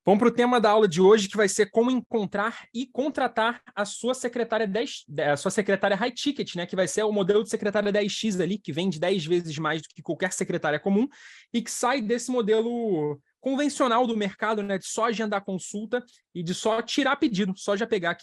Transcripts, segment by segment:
Vamos para o tema da aula de hoje, que vai ser como encontrar e contratar a sua secretária high ticket, né? Que vai ser o modelo de secretária 10x ali, que vende 10 vezes mais do que qualquer secretária comum e que sai desse modelo convencional do mercado, né? De só agendar consulta e de só tirar pedido, só já pegar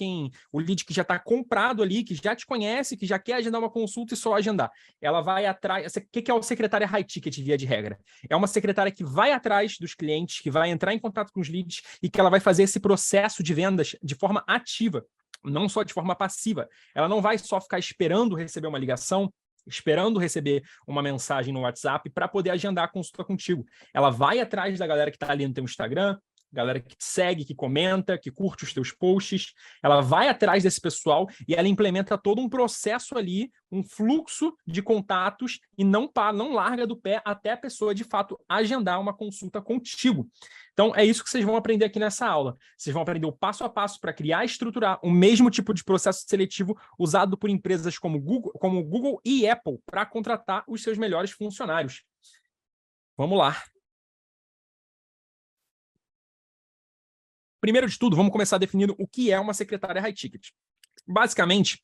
o lead que já está comprado ali, que já te conhece, que já quer agendar uma consulta e só agendar. Ela vai atrás. O que é o secretária high ticket, via de regra? É uma secretária que vai atrás dos clientes, que vai entrar em contato com os leads e que ela vai fazer esse processo de vendas de forma ativa, não só de forma passiva. Ela não vai só ficar esperando receber uma ligação, esperando receber uma mensagem no WhatsApp para poder agendar a consulta contigo. Ela vai atrás da galera que está ali no teu Instagram, galera que te segue, que comenta, que curte os teus posts, ela vai atrás desse pessoal e ela implementa todo um processo ali, um fluxo de contatos e não larga do pé até a pessoa, de fato, agendar uma consulta contigo. Então, é isso que vocês vão aprender aqui nessa aula. Vocês vão aprender o passo a passo para criar e estruturar o mesmo tipo de processo seletivo usado por empresas como Google e Apple para contratar os seus melhores funcionários. Vamos lá. Primeiro de tudo, vamos começar definindo o que é uma secretária high ticket. Basicamente,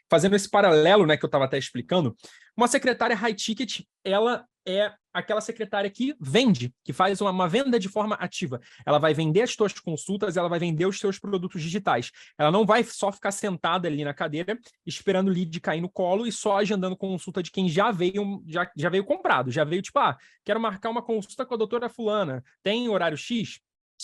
fazendo esse paralelo, né, que eu estava até explicando, uma secretária high ticket, ela é aquela secretária que vende, que faz uma venda de forma ativa. Ela vai vender as suas consultas, ela vai vender os seus produtos digitais. Ela não vai só ficar sentada ali na cadeira, esperando o lead cair no colo e só agendando consulta de quem já veio comprado, já veio tipo, quero marcar uma consulta com a doutora fulana, tem horário X?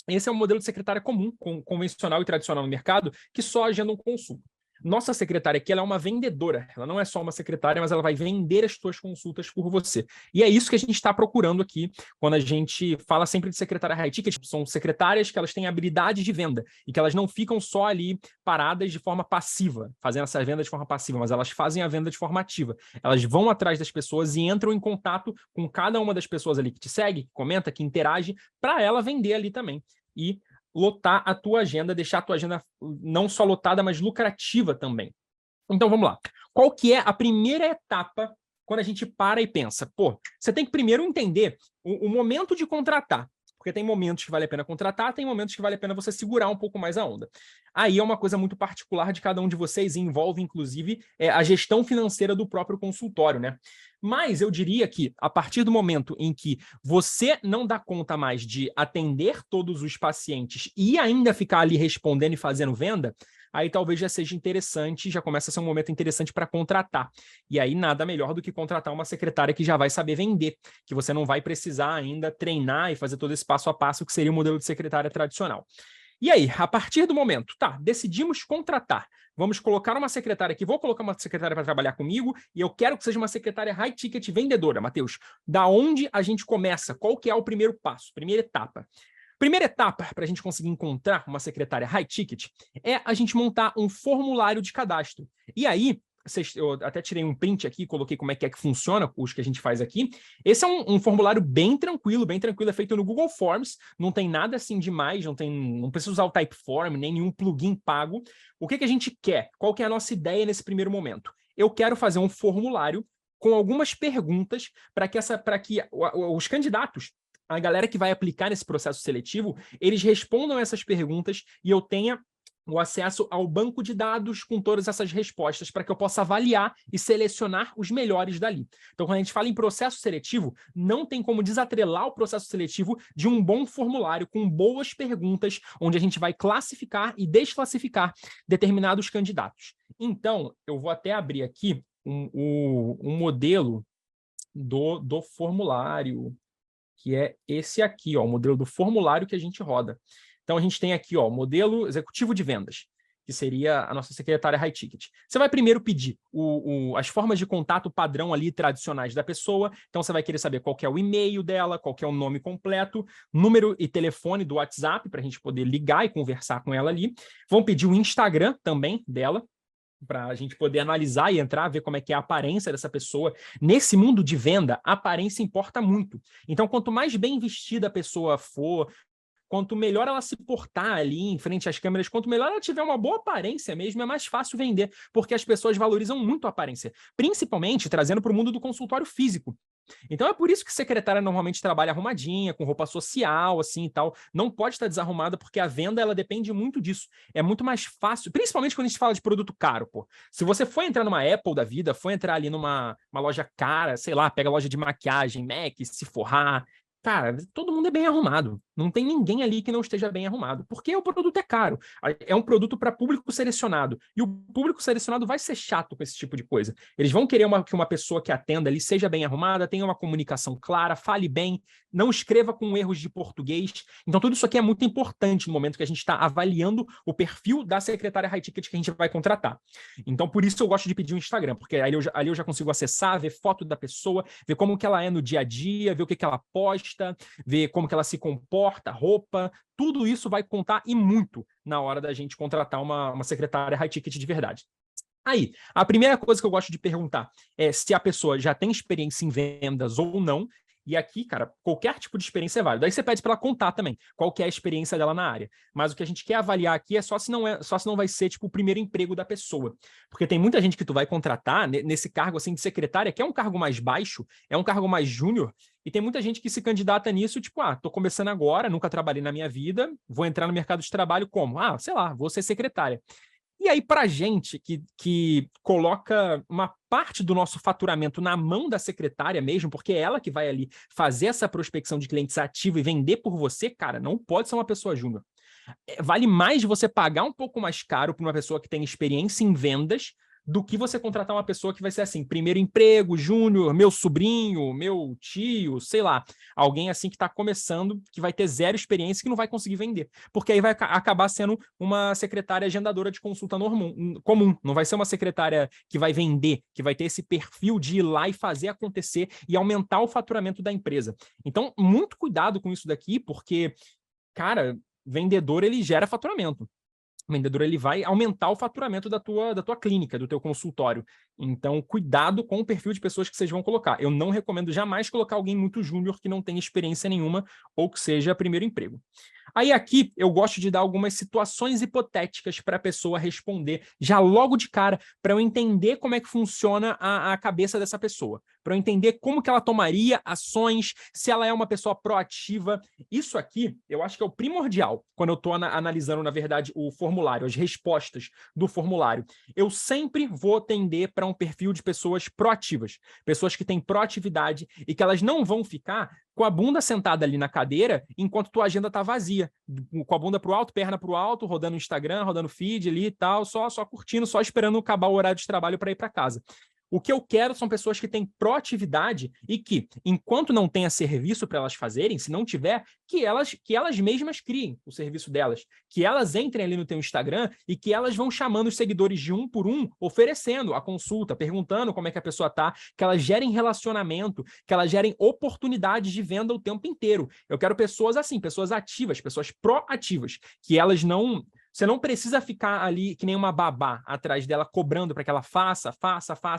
Esse é um modelo de secretária comum, convencional e tradicional no mercado, que só agenda um consulta. Nossa secretária aqui, ela é uma vendedora. Ela não é só uma secretária, mas ela vai vender as suas consultas por você. E é isso que a gente está procurando aqui quando a gente fala sempre de secretária high ticket. São secretárias que elas têm habilidade de venda e que elas não ficam só ali paradas de forma passiva, fazendo essa venda de forma passiva, mas elas fazem a venda de forma ativa. Elas vão atrás das pessoas e entram em contato com cada uma das pessoas ali que te segue, que comenta, que interage, para ela vender ali também. E lotar a tua agenda, deixar a tua agenda não só lotada, mas lucrativa também. Então, vamos lá. Qual que é a primeira etapa quando a gente para e pensa? Você tem que primeiro entender o momento de contratar, porque tem momentos que vale a pena contratar, tem momentos que vale a pena você segurar um pouco mais a onda. Aí é uma coisa muito particular de cada um de vocês e envolve, inclusive, a gestão financeira do próprio consultório, né? Mas eu diria que, a partir do momento em que você não dá conta mais de atender todos os pacientes e ainda ficar ali respondendo e fazendo venda, aí talvez já seja interessante, já começa a ser um momento interessante para contratar. E aí nada melhor do que contratar uma secretária que já vai saber vender, que você não vai precisar ainda treinar e fazer todo esse passo a passo que seria o modelo de secretária tradicional. E aí, a partir do momento, decidimos contratar. Vamos colocar uma secretária aqui, vou colocar uma secretária para trabalhar comigo e eu quero que seja uma secretária high ticket vendedora. Matheus, da onde a gente começa? Qual que é o primeiro passo, primeira etapa? Primeira etapa para a gente conseguir encontrar uma secretária high ticket é a gente montar um formulário de cadastro. E aí, eu até tirei um print aqui, coloquei como é que funciona os que a gente faz aqui. Esse é um formulário bem tranquilo, é feito no Google Forms, não tem nada assim demais, não precisa usar o Typeform, nem nenhum plugin pago. O que a gente quer? Qual que é a nossa ideia nesse primeiro momento? Eu quero fazer um formulário com algumas perguntas para que os candidatos, a galera que vai aplicar nesse processo seletivo, eles respondam essas perguntas e eu tenha o acesso ao banco de dados com todas essas respostas para que eu possa avaliar e selecionar os melhores dali. Então, quando a gente fala em processo seletivo, não tem como desatrelar o processo seletivo de um bom formulário com boas perguntas, onde a gente vai classificar e desclassificar determinados candidatos. Então, eu vou até abrir aqui um modelo do formulário, que é esse aqui, o modelo do formulário que a gente roda. Então, a gente tem aqui o modelo executivo de vendas, que seria a nossa secretária high ticket. Você vai primeiro pedir as formas de contato padrão ali, tradicionais da pessoa. Então, você vai querer saber qual que é o e-mail dela, qual que é o nome completo, número e telefone do WhatsApp, para a gente poder ligar e conversar com ela ali. Vão pedir o Instagram também dela, para a gente poder analisar e entrar, ver como é que é a aparência dessa pessoa. Nesse mundo de venda, a aparência importa muito. Então, quanto mais bem vestida a pessoa for, quanto melhor ela se portar ali em frente às câmeras, quanto melhor ela tiver uma boa aparência mesmo, é mais fácil vender, porque as pessoas valorizam muito a aparência, principalmente trazendo para o mundo do consultório físico. Então é por isso que secretária normalmente trabalha arrumadinha, com roupa social, assim e tal. Não pode estar desarrumada, porque a venda, ela depende muito disso. É muito mais fácil, principalmente quando a gente fala de produto caro, pô. Se você for entrar numa Apple da vida, for entrar ali numa loja cara, sei lá, pega loja de maquiagem, Mac, se forrar, cara, todo mundo é bem arrumado. Não tem ninguém ali que não esteja bem arrumado, porque o produto é caro. É um produto para público selecionado. E o público selecionado vai ser chato com esse tipo de coisa. Eles vão querer que uma pessoa que atenda ali seja bem arrumada, tenha uma comunicação clara, fale bem, não escreva com erros de português. Então, tudo isso aqui é muito importante no momento que a gente está avaliando o perfil da secretária high ticket que a gente vai contratar. Então, por isso eu gosto de pedir um Instagram, porque ali eu já consigo acessar, ver foto da pessoa, ver como que ela é no dia a dia, ver o que que ela posta, ver como que ela se comporta, roupa, tudo isso vai contar e muito na hora da gente contratar uma secretária high ticket de verdade. Aí, a primeira coisa que eu gosto de perguntar é se a pessoa já tem experiência em vendas ou não. E aqui, cara, qualquer tipo de experiência é válido. Aí você pede para ela contar também qual que é a experiência dela na área. Mas o que a gente quer avaliar aqui é só se não vai ser tipo o primeiro emprego da pessoa. Porque tem muita gente que tu vai contratar nesse cargo assim de secretária, que é um cargo mais baixo, é um cargo mais júnior, e tem muita gente que se candidata nisso, tipo, tô começando agora, nunca trabalhei na minha vida, vou entrar no mercado de trabalho como? Sei lá, vou ser secretária. E aí, para a gente que coloca uma parte do nosso faturamento na mão da secretária mesmo, porque é ela que vai ali fazer essa prospecção de clientes ativa e vender por você, cara, não pode ser uma pessoa júnior. Vale mais você pagar um pouco mais caro para uma pessoa que tem experiência em vendas do que você contratar uma pessoa que vai ser assim, primeiro emprego, júnior, meu sobrinho, meu tio, sei lá, alguém assim que está começando, que vai ter zero experiência e que não vai conseguir vender. Porque aí vai acabar sendo uma secretária agendadora de consulta comum, não vai ser uma secretária que vai vender, que vai ter esse perfil de ir lá e fazer acontecer e aumentar o faturamento da empresa. Então, muito cuidado com isso daqui, porque, cara, vendedor, ele gera faturamento. O vendedor, ele vai aumentar o faturamento da tua clínica, do teu consultório. Então, cuidado com o perfil de pessoas que vocês vão colocar. Eu não recomendo jamais colocar alguém muito júnior que não tenha experiência nenhuma ou que seja primeiro emprego. Aí aqui eu gosto de dar algumas situações hipotéticas para a pessoa responder já logo de cara, para eu entender como é que funciona a cabeça dessa pessoa, para eu entender como que ela tomaria ações, se ela é uma pessoa proativa. Isso aqui eu acho que é o primordial quando eu estou analisando, na verdade, o formulário, as respostas do formulário. Eu sempre vou tender para um perfil de pessoas proativas, pessoas que têm proatividade e que elas não vão ficar com a bunda sentada ali na cadeira enquanto tua agenda tá vazia, com a bunda pro alto, perna pro alto, rodando o Instagram, rodando feed ali e tal, só curtindo, só esperando acabar o horário de trabalho para ir para casa. O que eu quero são pessoas que têm proatividade e que, enquanto não tenha serviço para elas fazerem, se não tiver, que elas mesmas criem o serviço delas, que elas entrem ali no teu Instagram e que elas vão chamando os seguidores de um por um, oferecendo a consulta, perguntando como é que a pessoa tá, que elas gerem relacionamento, que elas gerem oportunidades de venda o tempo inteiro. Eu quero pessoas assim, pessoas ativas, pessoas proativas, que elas não... Você não precisa ficar ali que nem uma babá atrás dela cobrando para que ela faça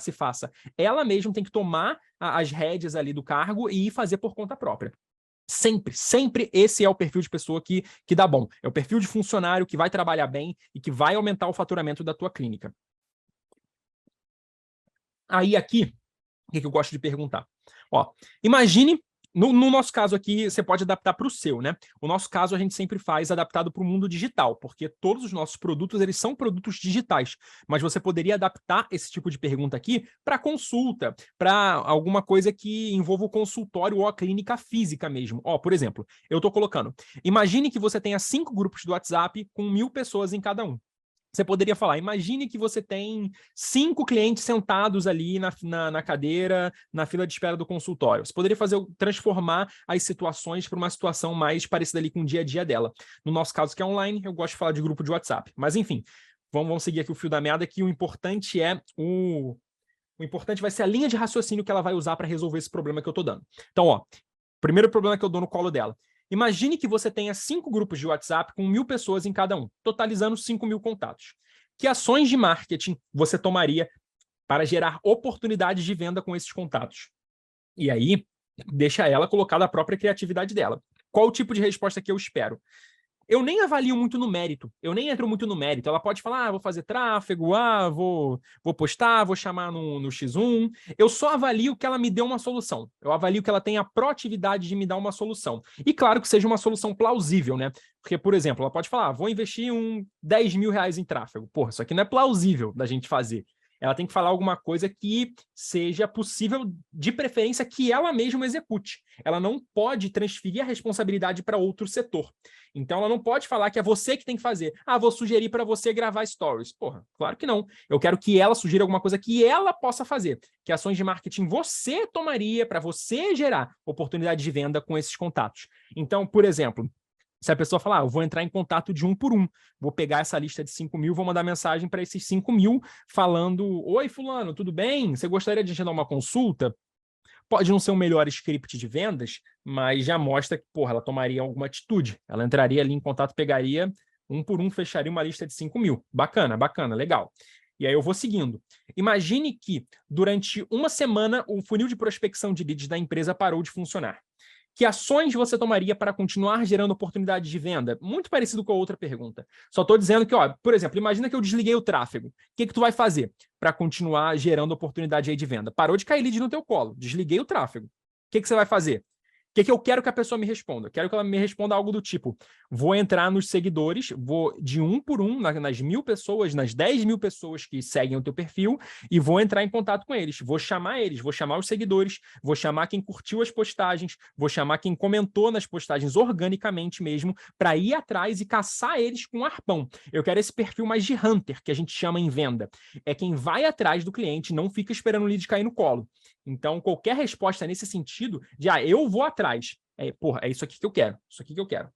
e faça. Ela mesma tem que tomar as rédeas ali do cargo e ir fazer por conta própria. Sempre esse é o perfil de pessoa que dá bom. É o perfil de funcionário que vai trabalhar bem e que vai aumentar o faturamento da tua clínica. Aí aqui, o que eu gosto de perguntar? Imagine... No nosso caso aqui, você pode adaptar para o seu, né? O nosso caso a gente sempre faz adaptado para o mundo digital, porque todos os nossos produtos, eles são produtos digitais, mas você poderia adaptar esse tipo de pergunta aqui para consulta, para alguma coisa que envolva o consultório ou a clínica física mesmo. Por exemplo, eu estou colocando, imagine que você tenha 5 grupos do WhatsApp com 1.000 pessoas em cada um. Você poderia falar, imagine que você tem 5 clientes sentados ali na cadeira, na fila de espera do consultório. Você poderia transformar as situações para uma situação mais parecida ali com o dia a dia dela. No nosso caso, que é online, eu gosto de falar de grupo de WhatsApp. Mas, enfim, vamos seguir aqui o fio da meada, que o importante vai ser a linha de raciocínio que ela vai usar para resolver esse problema que eu estou dando. Então, primeiro problema que eu dou no colo dela. Imagine que você tenha 5 grupos de WhatsApp com 1.000 pessoas em cada um, totalizando 5.000 contatos. Que ações de marketing você tomaria para gerar oportunidades de venda com esses contatos? E aí, deixa ela colocar da própria criatividade dela. Qual o tipo de resposta que eu espero? eu nem avalio muito no mérito, eu nem entro muito no mérito. Ela pode falar, vou fazer tráfego, vou postar, vou chamar no X1. Eu só avalio que ela me deu uma solução. Eu avalio que ela tem a proatividade de me dar uma solução. E claro que seja uma solução plausível, né? Porque, por exemplo, ela pode falar, vou investir 10 mil reais em tráfego. Porra, isso aqui não é plausível da gente fazer. Ela tem que falar alguma coisa que seja possível, de preferência, que ela mesma execute. Ela não pode transferir a responsabilidade para outro setor. Então, ela não pode falar que é você que tem que fazer. Ah, vou sugerir para você gravar stories. Porra, claro que não. Eu quero que ela sugira alguma coisa que ela possa fazer. Que ações de marketing você tomaria para você gerar oportunidade de venda com esses contatos. Então, por exemplo, se a pessoa falar, eu vou entrar em contato de um por um, vou pegar essa lista de 5 mil, vou mandar mensagem para esses 5 mil falando, oi fulano, tudo bem? Você gostaria de agendar uma consulta? Pode não ser o melhor script de vendas, mas já mostra que, porra, ela tomaria alguma atitude. Ela entraria ali em contato, pegaria um por um, fecharia uma lista de 5 mil. Bacana, bacana, legal. E aí eu vou seguindo. Imagine que durante uma semana o funil de prospecção de leads da empresa parou de funcionar. Que ações você tomaria para continuar gerando oportunidades de venda? Muito parecido com a outra pergunta. Só estou dizendo que, ó, por exemplo, imagina que eu desliguei o tráfego. O que tu vai fazer para continuar gerando oportunidade aí de venda? Parou de cair lead no teu colo. Desliguei o tráfego. O que você vai fazer? O que eu quero que a pessoa me responda? Quero que ela me responda algo do tipo, vou entrar nos seguidores, vou de um por um, nas 1.000 pessoas, nas 10 mil pessoas que seguem o teu perfil, e vou entrar em contato com eles. Vou chamar os seguidores, vou chamar quem curtiu as postagens, vou chamar quem comentou nas postagens organicamente mesmo, para ir atrás e caçar eles com um arpão. Eu quero esse perfil mais de hunter, que a gente chama em venda. É quem vai atrás do cliente, não fica esperando o lead cair no colo. Então, qualquer resposta nesse sentido de, eu vou atrás. É isso aqui que eu quero. Isso aqui que eu quero.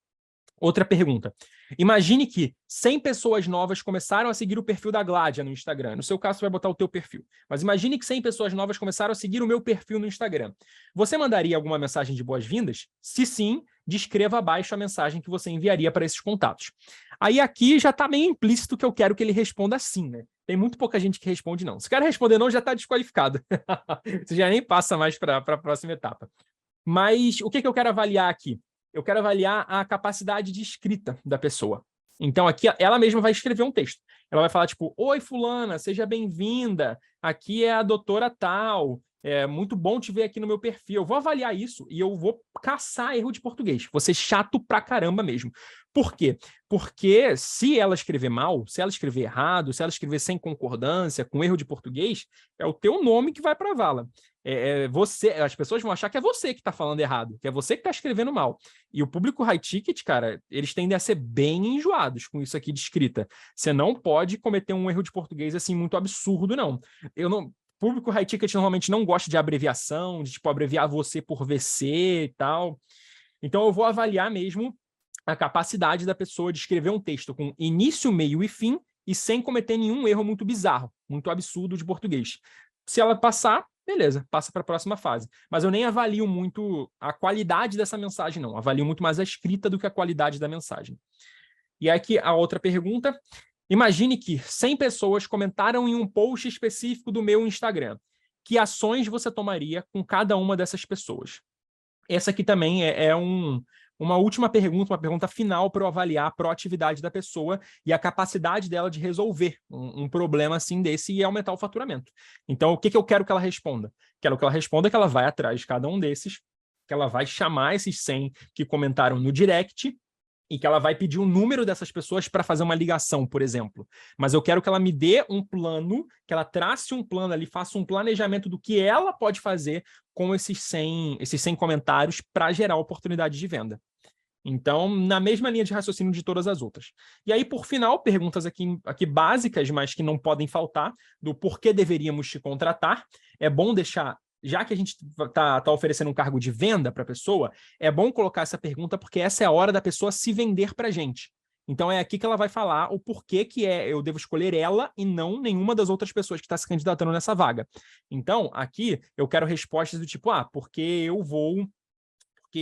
Outra pergunta. Imagine que 100 pessoas novas começaram a seguir o perfil da Gládia no Instagram. No seu caso, você vai botar o teu perfil. Mas imagine que 100 pessoas novas começaram a seguir o meu perfil no Instagram. Você mandaria alguma mensagem de boas-vindas? Se sim, descreva abaixo a mensagem que você enviaria para esses contatos. Aí aqui já está meio implícito que eu quero que ele responda sim, né? Tem muito pouca gente que responde não. Se o cara responder não, já está desqualificado. Você já nem passa mais para a próxima etapa. Mas o que eu quero avaliar aqui? Eu quero avaliar a capacidade de escrita da pessoa. Então, aqui, ela mesma vai escrever um texto. Ela vai falar, tipo, oi, fulana, seja bem-vinda. Aqui é a doutora tal. É muito bom te ver aqui no meu perfil. Eu vou avaliar isso e eu vou caçar erro de português. Vou ser chato pra caramba mesmo. Por quê? Porque se ela escrever mal, se ela escrever errado, se ela escrever sem concordância, com erro de português, é o teu nome que vai pra vala. As pessoas vão achar que é você que está falando errado, que é você que está escrevendo mal. E o público high ticket, cara, eles tendem a ser bem enjoados com isso aqui de escrita. Você não pode cometer um erro de português assim muito absurdo, não. Público high ticket normalmente não gosta de abreviação, de tipo abreviar você por VC e tal. Então eu vou avaliar mesmo a capacidade da pessoa de escrever um texto com início, meio e fim e sem cometer nenhum erro muito bizarro, muito absurdo de português. Se ela passar, beleza, passa para a próxima fase. Mas eu nem avalio muito a qualidade dessa mensagem, não. Avalio muito mais a escrita do que a qualidade da mensagem. E aqui a outra pergunta. Imagine que 100 pessoas comentaram em um post específico do meu Instagram. Que ações você tomaria com cada uma dessas pessoas? Essa aqui também uma última pergunta, uma pergunta final para eu avaliar a proatividade da pessoa e a capacidade dela de resolver um problema assim desse e aumentar o faturamento. Então, o que eu quero que ela responda? Quero que ela responda que ela vai atrás de cada um desses, que ela vai chamar esses 100 que comentaram no direct e que ela vai pedir o número dessas pessoas para fazer uma ligação, por exemplo. Mas eu quero que ela me dê um plano, que ela trace um plano ali, faça um planejamento do que ela pode fazer com esses 100 comentários para gerar oportunidade de venda. Então, na mesma linha de raciocínio de todas as outras. E aí, por final, perguntas aqui básicas, mas que não podem faltar, do porquê deveríamos te contratar. É bom deixar... Já que a gente está oferecendo um cargo de venda para a pessoa, é bom colocar essa pergunta porque essa é a hora da pessoa se vender para a gente. Então é aqui que ela vai falar o porquê que eu devo escolher ela e não nenhuma das outras pessoas que está se candidatando nessa vaga. Então, aqui eu quero respostas do tipo, porque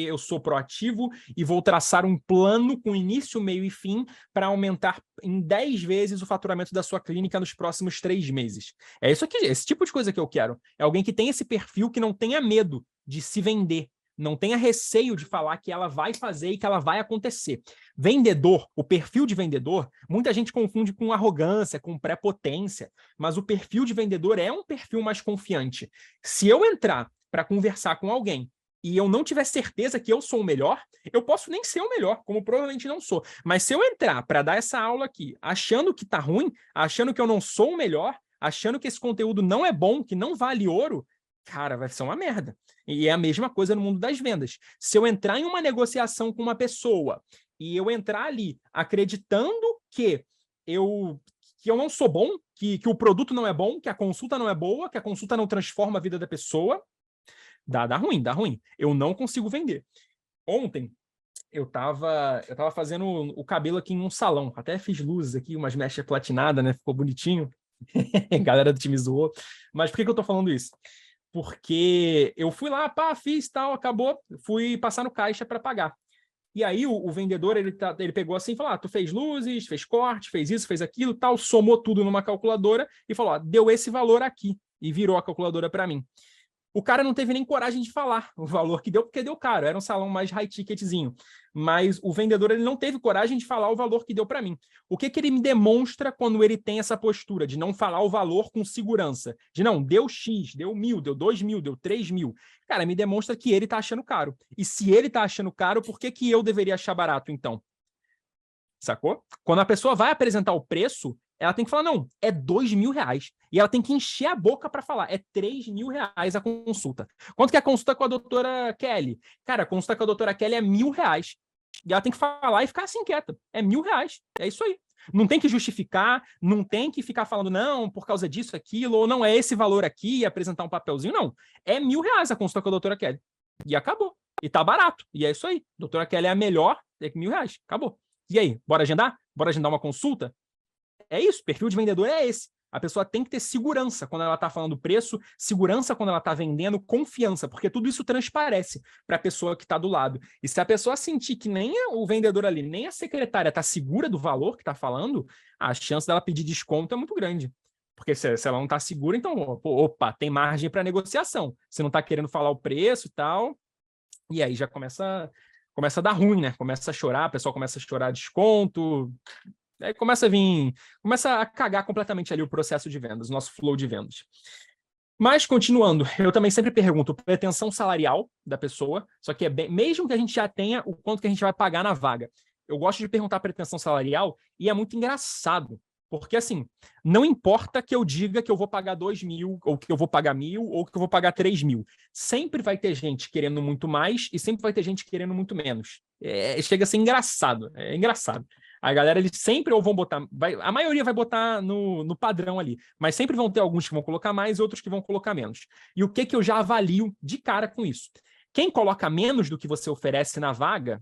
eu sou proativo e vou traçar um plano com início, meio e fim para aumentar em 10 vezes o faturamento da sua clínica nos próximos 3 meses. É isso aqui, esse tipo de coisa que eu quero. É alguém que tem esse perfil que não tenha medo de se vender, Não tenha receio de falar que ela vai fazer e que ela vai acontecer. Vendedor, o perfil de vendedor, muita gente confunde com arrogância, com prepotência, mas o perfil de vendedor é um perfil mais confiante. Se eu entrar para conversar com alguém e eu não tiver certeza que eu sou o melhor, eu posso nem ser o melhor, como provavelmente não sou. Mas se eu entrar para dar essa aula aqui, achando que tá ruim, achando que eu não sou o melhor, achando que esse conteúdo não é bom, que não vale ouro, cara, vai ser uma merda. E é a mesma coisa no mundo das vendas. Se eu entrar em uma negociação com uma pessoa e eu entrar ali acreditando que eu não sou bom, que o produto não é bom, que a consulta não é boa, que a consulta não transforma a vida da pessoa, dá ruim, dá ruim. Eu não consigo vender. Ontem, eu tava fazendo o cabelo aqui em um salão. Até fiz luzes aqui, umas mechas platinadas, né? Ficou bonitinho. A galera do time zoou. Mas por que eu tô falando isso? Porque eu fui lá, pá, fiz tal, acabou. Fui passar no caixa para pagar. E aí o vendedor, ele pegou assim e falou, tu fez luzes, fez corte, fez isso, fez aquilo, tal, somou tudo numa calculadora e falou, deu esse valor aqui. E virou a calculadora para mim. O cara não teve nem coragem de falar o valor que deu, porque deu caro, era um salão mais high ticketzinho. Mas o vendedor ele não teve coragem de falar o valor que deu para mim. O que ele me demonstra quando ele tem essa postura de não falar o valor com segurança? De não, deu X, deu 1.000, deu 2.000, deu 3.000. Cara, me demonstra que ele tá achando caro. E se ele tá achando caro, por que eu deveria achar barato, então? Sacou? Quando a pessoa vai apresentar o preço, ela tem que falar, não, é R$2.000. E ela tem que encher a boca para falar, é R$3.000 a consulta. Quanto que é a consulta com a doutora Kelly? Cara, a consulta com a doutora Kelly é R$1.000. E ela tem que falar e ficar assim quieta. É R$1.000. É isso aí. Não tem que justificar, não tem que ficar falando, não, por causa disso, aquilo, ou não é esse valor aqui, e apresentar um papelzinho, não. É R$1.000 a consulta com a doutora Kelly. E acabou. E tá barato. E é isso aí. Doutora Kelly é a melhor, é R$1.000. Acabou. E aí, bora agendar? Bora agendar uma consulta? É isso, perfil de vendedor é esse. A pessoa tem que ter segurança quando ela está falando preço, segurança quando ela está vendendo, confiança, porque tudo isso transparece para a pessoa que está do lado. E se a pessoa sentir que nem o vendedor ali, nem a secretária está segura do valor que está falando, a chance dela pedir desconto é muito grande. Porque se ela não está segura, então, opa, tem margem para negociação. Você não está querendo falar o preço e tal, e aí já começa a dar ruim, né? Começa a chorar, a pessoa começa a chorar desconto. Aí começa a cagar completamente ali o processo de vendas, o nosso flow de vendas. Mas, continuando, eu também sempre pergunto pretensão salarial da pessoa, só que mesmo que a gente já tenha o quanto que a gente vai pagar na vaga. Eu gosto de perguntar pretensão salarial e é muito engraçado, porque assim, não importa que eu diga que eu vou pagar 2.000, ou que eu vou pagar 1.000, ou que eu vou pagar 3.000. Sempre vai ter gente querendo muito mais e sempre vai ter gente querendo muito menos. Chega a ser engraçado, é engraçado. A galera, eles sempre ou vão botar... a maioria vai botar no padrão ali, mas sempre vão ter alguns que vão colocar mais e outros que vão colocar menos. E o que eu já avalio de cara com isso? Quem coloca menos do que você oferece na vaga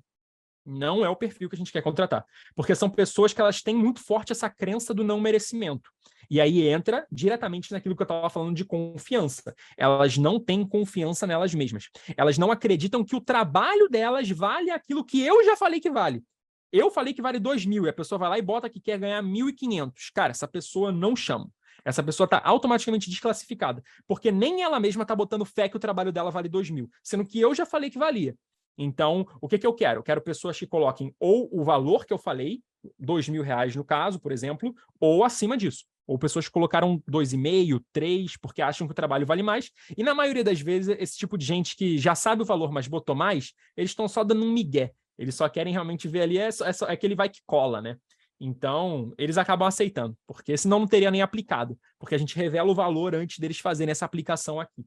não é o perfil que a gente quer contratar. Porque são pessoas que elas têm muito forte essa crença do não merecimento. E aí entra diretamente naquilo que eu estava falando de confiança. Elas não têm confiança nelas mesmas. Elas não acreditam que o trabalho delas vale aquilo que eu já falei que vale. Eu falei que vale 2.000 e a pessoa vai lá e bota que quer ganhar 1.500. Cara, essa pessoa não chama. Essa pessoa está automaticamente desclassificada, porque nem ela mesma está botando fé que o trabalho dela vale 2.000, sendo que eu já falei que valia. Então, o que eu quero? Eu quero pessoas que coloquem ou o valor que eu falei, R$2.000 no caso, por exemplo, ou acima disso. Ou pessoas que colocaram 2,5, 3, porque acham que o trabalho vale mais. E na maioria das vezes, esse tipo de gente que já sabe o valor, mas botou mais, eles estão só dando um migué. Eles só querem realmente ver ali, é aquele vai que cola, né? Então, eles acabam aceitando, porque senão não teria nem aplicado, porque a gente revela o valor antes deles fazerem essa aplicação aqui.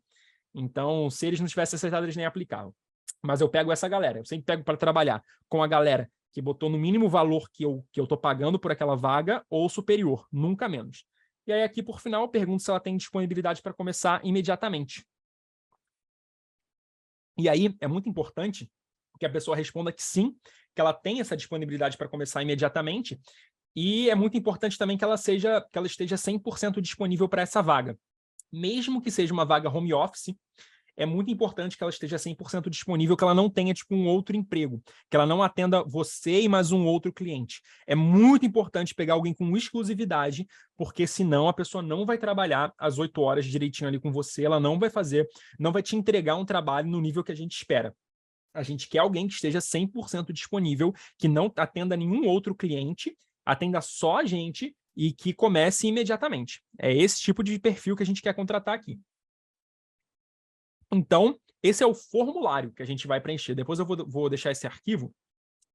Então, se eles não tivessem aceitado, eles nem aplicavam. Mas eu pego essa galera, eu sempre pego para trabalhar com a galera que botou no mínimo valor que eu estou pagando por aquela vaga ou superior, nunca menos. E aí aqui, por final, eu pergunto se ela tem disponibilidade para começar imediatamente. E aí é muito importante que a pessoa responda que sim, que ela tem essa disponibilidade para começar imediatamente, e é muito importante também que ela esteja 100% disponível para essa vaga. Mesmo que seja uma vaga home office, é muito importante que ela esteja 100% disponível, que ela não tenha tipo um outro emprego, que ela não atenda você e mais um outro cliente. É muito importante pegar alguém com exclusividade, porque senão a pessoa não vai trabalhar às 8 horas direitinho ali com você, ela não vai te entregar um trabalho no nível que a gente espera. A gente quer alguém que esteja 100% disponível, que não atenda nenhum outro cliente, atenda só a gente e que comece imediatamente. É esse tipo de perfil que a gente quer contratar aqui. Então, esse é o formulário que a gente vai preencher. Depois eu vou deixar esse arquivo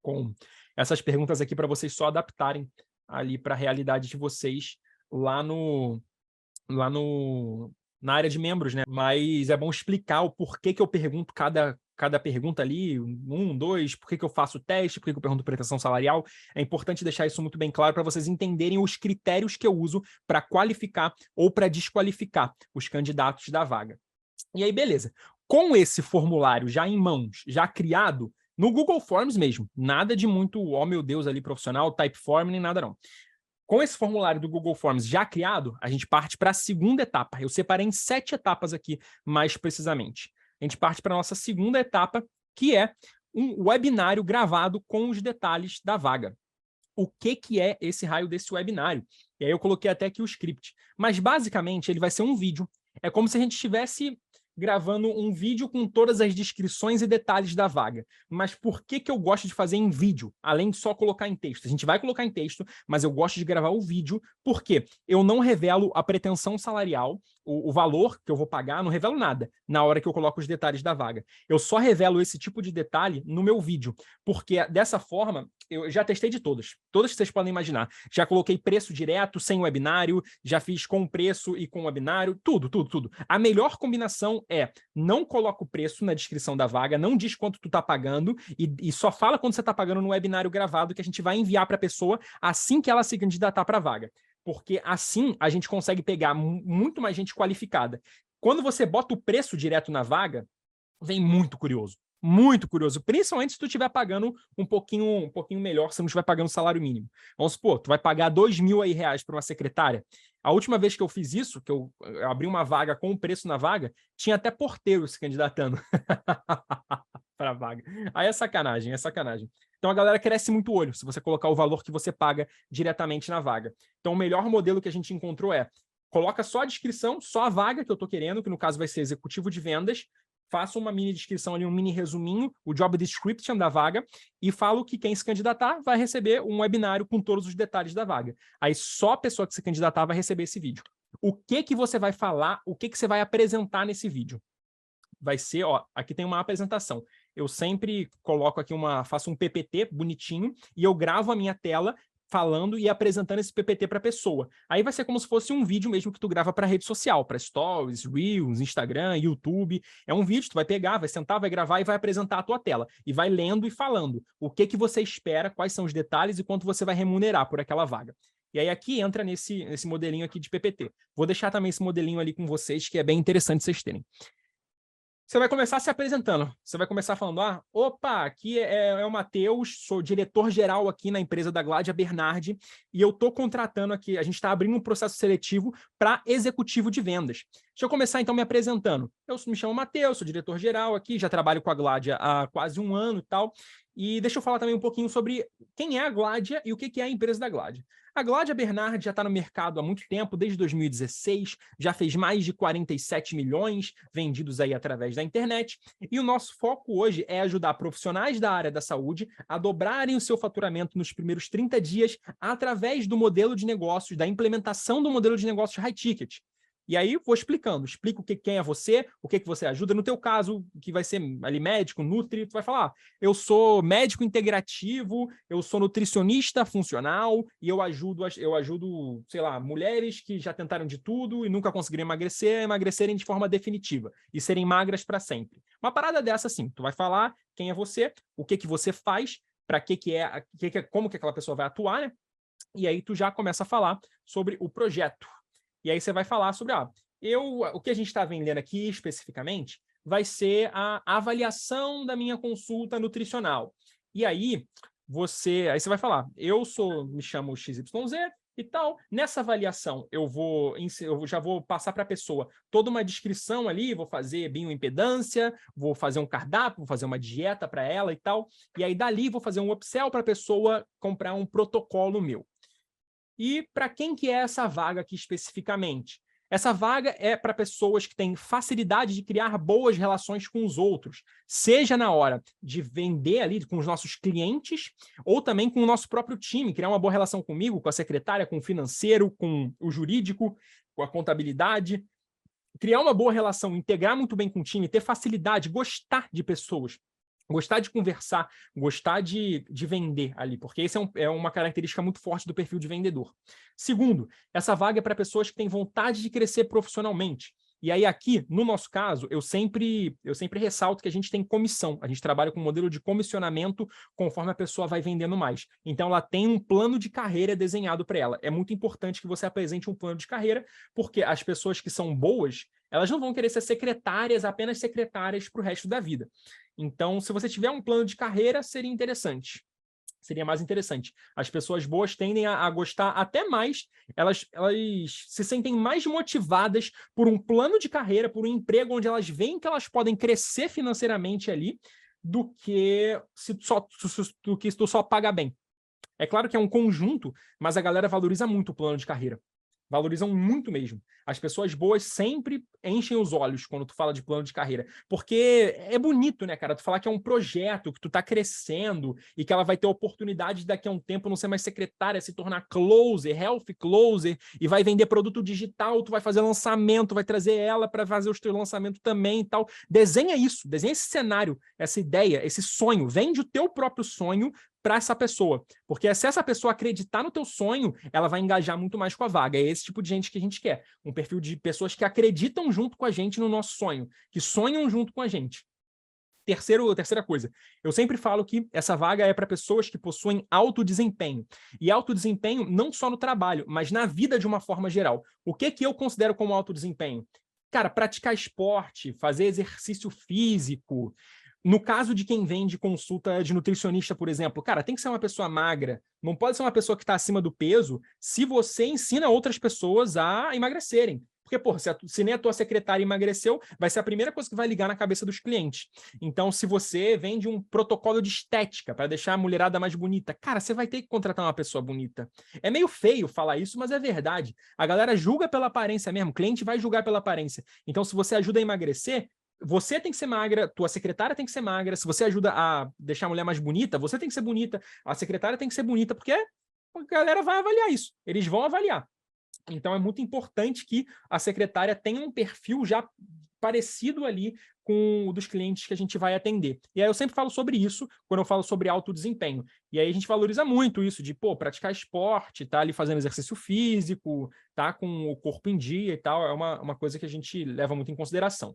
com essas perguntas aqui para vocês só adaptarem ali para a realidade de vocês lá na área de membros, né? Mas é bom explicar o porquê que eu pergunto cada pergunta ali, 1, 2, por que eu faço o teste, por que eu pergunto pretensão salarial. É importante deixar isso muito bem claro para vocês entenderem os critérios que eu uso para qualificar ou para desqualificar os candidatos da vaga. E aí, beleza. Com esse formulário já em mãos, já criado, no Google Forms mesmo, nada de muito, oh meu Deus, ali profissional, Typeform, nem nada não. Com esse formulário do Google Forms já criado, a gente parte para a segunda etapa. Eu separei em 7 etapas aqui, mais precisamente. A gente parte para a nossa segunda etapa, que é um webinário gravado com os detalhes da vaga. O que é esse raio desse webinário? E aí eu coloquei até aqui o script. Mas, basicamente, ele vai ser um vídeo. É como se a gente estivesse gravando um vídeo com todas as descrições e detalhes da vaga. Mas por que eu gosto de fazer em vídeo, além de só colocar em texto? A gente vai colocar em texto, mas eu gosto de gravar o vídeo porque eu não revelo a pretensão salarial, o valor que eu vou pagar, não revelo nada na hora que eu coloco os detalhes da vaga. Eu só revelo esse tipo de detalhe no meu vídeo, porque dessa forma, eu já testei de todas que vocês podem imaginar. Já coloquei preço direto, sem webinário, já fiz com preço e com webinário, tudo. A melhor combinação é não coloca o preço na descrição da vaga, não diz quanto tu tá pagando e só fala quando você tá pagando no webinário gravado que a gente vai enviar para a pessoa assim que ela se candidatar para a vaga. Porque assim a gente consegue pegar muito mais gente qualificada. Quando você bota o preço direto na vaga, vem muito curioso. Muito curioso, principalmente se tu estiver pagando um pouquinho melhor, se não estiver pagando salário mínimo. Vamos supor, tu vai pagar R$2.000 para uma secretária. A última vez que eu fiz isso, que eu abri uma vaga com o preço na vaga, tinha até porteiro se candidatando para a vaga. Aí é sacanagem, é sacanagem. Então a galera cresce muito o olho se você colocar o valor que você paga diretamente na vaga. Então o melhor modelo que a gente encontrou é coloca só a descrição, só a vaga que eu estou querendo, que no caso vai ser executivo de vendas, faço uma mini descrição ali, um mini resuminho, o job description da vaga, e falo que quem se candidatar vai receber um webinário com todos os detalhes da vaga. Aí só a pessoa que se candidatar vai receber esse vídeo. O que você vai falar, o que você vai apresentar nesse vídeo? Vai ser, ó, aqui tem uma apresentação. Eu sempre coloco aqui faço um PPT bonitinho e eu gravo a minha tela falando e apresentando esse PPT para a pessoa. Aí vai ser como se fosse um vídeo mesmo que tu grava para rede social, para Stories, Reels, Instagram, YouTube. É um vídeo, tu vai pegar, vai sentar, vai gravar e vai apresentar a tua tela. E vai lendo e falando o que você espera, quais são os detalhes e quanto você vai remunerar por aquela vaga. E aí aqui entra nesse modelinho aqui de PPT. Vou deixar também esse modelinho ali com vocês, que é bem interessante vocês terem. Você vai começar se apresentando. Você vai começar falando, opa, aqui é o Matheus, sou diretor-geral aqui na empresa da Gladia Bernardi e eu estou contratando aqui, a gente está abrindo um processo seletivo para executivo de vendas. Deixa eu começar então me apresentando. Eu me chamo Matheus, sou diretor-geral aqui, já trabalho com a Gladia há quase 1 ano e tal. E deixa eu falar também um pouquinho sobre quem é a Gladia e o que é a empresa da Gladia. A Gladia Bernardi já está no mercado há muito tempo, desde 2016, já fez mais de 47 milhões vendidos aí através da internet, e o nosso foco hoje é ajudar profissionais da área da saúde a dobrarem o seu faturamento nos primeiros 30 dias através do modelo de negócios, da implementação do modelo de negócios high ticket. E aí vou explico quem é você, o que você ajuda. No teu caso, que vai ser ali médico, nutri, tu vai falar, eu sou médico integrativo, eu sou nutricionista funcional e eu ajudo, sei lá, mulheres que já tentaram de tudo e nunca conseguiram emagrecerem de forma definitiva e serem magras para sempre. Uma parada dessa, assim, tu vai falar quem é você, o que você faz, para como que aquela pessoa vai atuar, né? E aí tu já começa a falar sobre o projeto. E aí você vai falar sobre, o que a gente está vendendo aqui especificamente vai ser a avaliação da minha consulta nutricional. E aí você vai falar, me chamo XYZ e tal. Nessa avaliação eu já vou passar para a pessoa toda uma descrição ali, vou fazer bioimpedância, vou fazer um cardápio, vou fazer uma dieta para ela e tal. E aí dali vou fazer um upsell para a pessoa comprar um protocolo meu. E para quem que é essa vaga aqui especificamente? Essa vaga é para pessoas que têm facilidade de criar boas relações com os outros, seja na hora de vender ali com os nossos clientes, ou também com o nosso próprio time, criar uma boa relação comigo, com a secretária, com o financeiro, com o jurídico, com a contabilidade. Criar uma boa relação, integrar muito bem com o time, ter facilidade, gostar de pessoas. Gostar de conversar, gostar de vender ali, porque essa é uma característica muito forte do perfil de vendedor. Segundo, essa vaga é para pessoas que têm vontade de crescer profissionalmente. E aí aqui, no nosso caso, eu sempre ressalto que a gente tem comissão. A gente trabalha com um modelo de comissionamento conforme a pessoa vai vendendo mais. Então, ela tem um plano de carreira desenhado para ela. É muito importante que você apresente um plano de carreira, porque as pessoas que são boas, elas não vão querer ser secretárias, apenas secretárias para o resto da vida. Então, se você tiver um plano de carreira, seria interessante. Seria mais interessante. As pessoas boas tendem a gostar até mais, elas se sentem mais motivadas por um plano de carreira, por um emprego onde elas veem que elas podem crescer financeiramente ali, do que se tu só paga bem. É claro que é um conjunto, mas a galera valoriza muito o plano de carreira. Valorizam muito mesmo. As pessoas boas sempre enchem os olhos quando tu fala de plano de carreira. Porque é bonito, né, cara? Tu falar que é um projeto, que tu tá crescendo e que ela vai ter oportunidade daqui a um tempo não ser mais secretária, se tornar closer, health closer, e vai vender produto digital, tu vai fazer lançamento, vai trazer ela para fazer os teus lançamentos também e tal. Desenha isso, desenha esse cenário, essa ideia, esse sonho. Vende o teu próprio sonho para essa pessoa. Porque se essa pessoa acreditar no teu sonho, ela vai engajar muito mais com a vaga. É esse tipo de gente que a gente quer. Um perfil de pessoas que acreditam junto com a gente no nosso sonho, que sonham junto com a gente. Terceira coisa, eu sempre falo que essa vaga é para pessoas que possuem alto desempenho. E alto desempenho não só no trabalho, mas na vida de uma forma geral. O que eu considero como alto desempenho? Cara, praticar esporte, fazer exercício físico. No caso de quem vende consulta de nutricionista, por exemplo, cara, tem que ser uma pessoa magra, não pode ser uma pessoa que está acima do peso se você ensina outras pessoas a emagrecerem. Porque, pô, se nem a tua secretária emagreceu, vai ser a primeira coisa que vai ligar na cabeça dos clientes. Então, se você vende um protocolo de estética para deixar a mulherada mais bonita, cara, você vai ter que contratar uma pessoa bonita. É meio feio falar isso, mas é verdade. A galera julga pela aparência mesmo, o cliente vai julgar pela aparência. Então, se você ajuda a emagrecer, você tem que ser magra, tua secretária tem que ser magra, se você ajuda a deixar a mulher mais bonita, você tem que ser bonita, a secretária tem que ser bonita, porque a galera vai avaliar isso, eles vão avaliar. Então é muito importante que a secretária tenha um perfil já parecido ali com o dos clientes que a gente vai atender. E aí eu sempre falo sobre isso quando eu falo sobre alto desempenho. E aí a gente valoriza muito isso de, pô, praticar esporte, tá ali fazendo exercício físico, tá com o corpo em dia e tal, é uma coisa que a gente leva muito em consideração.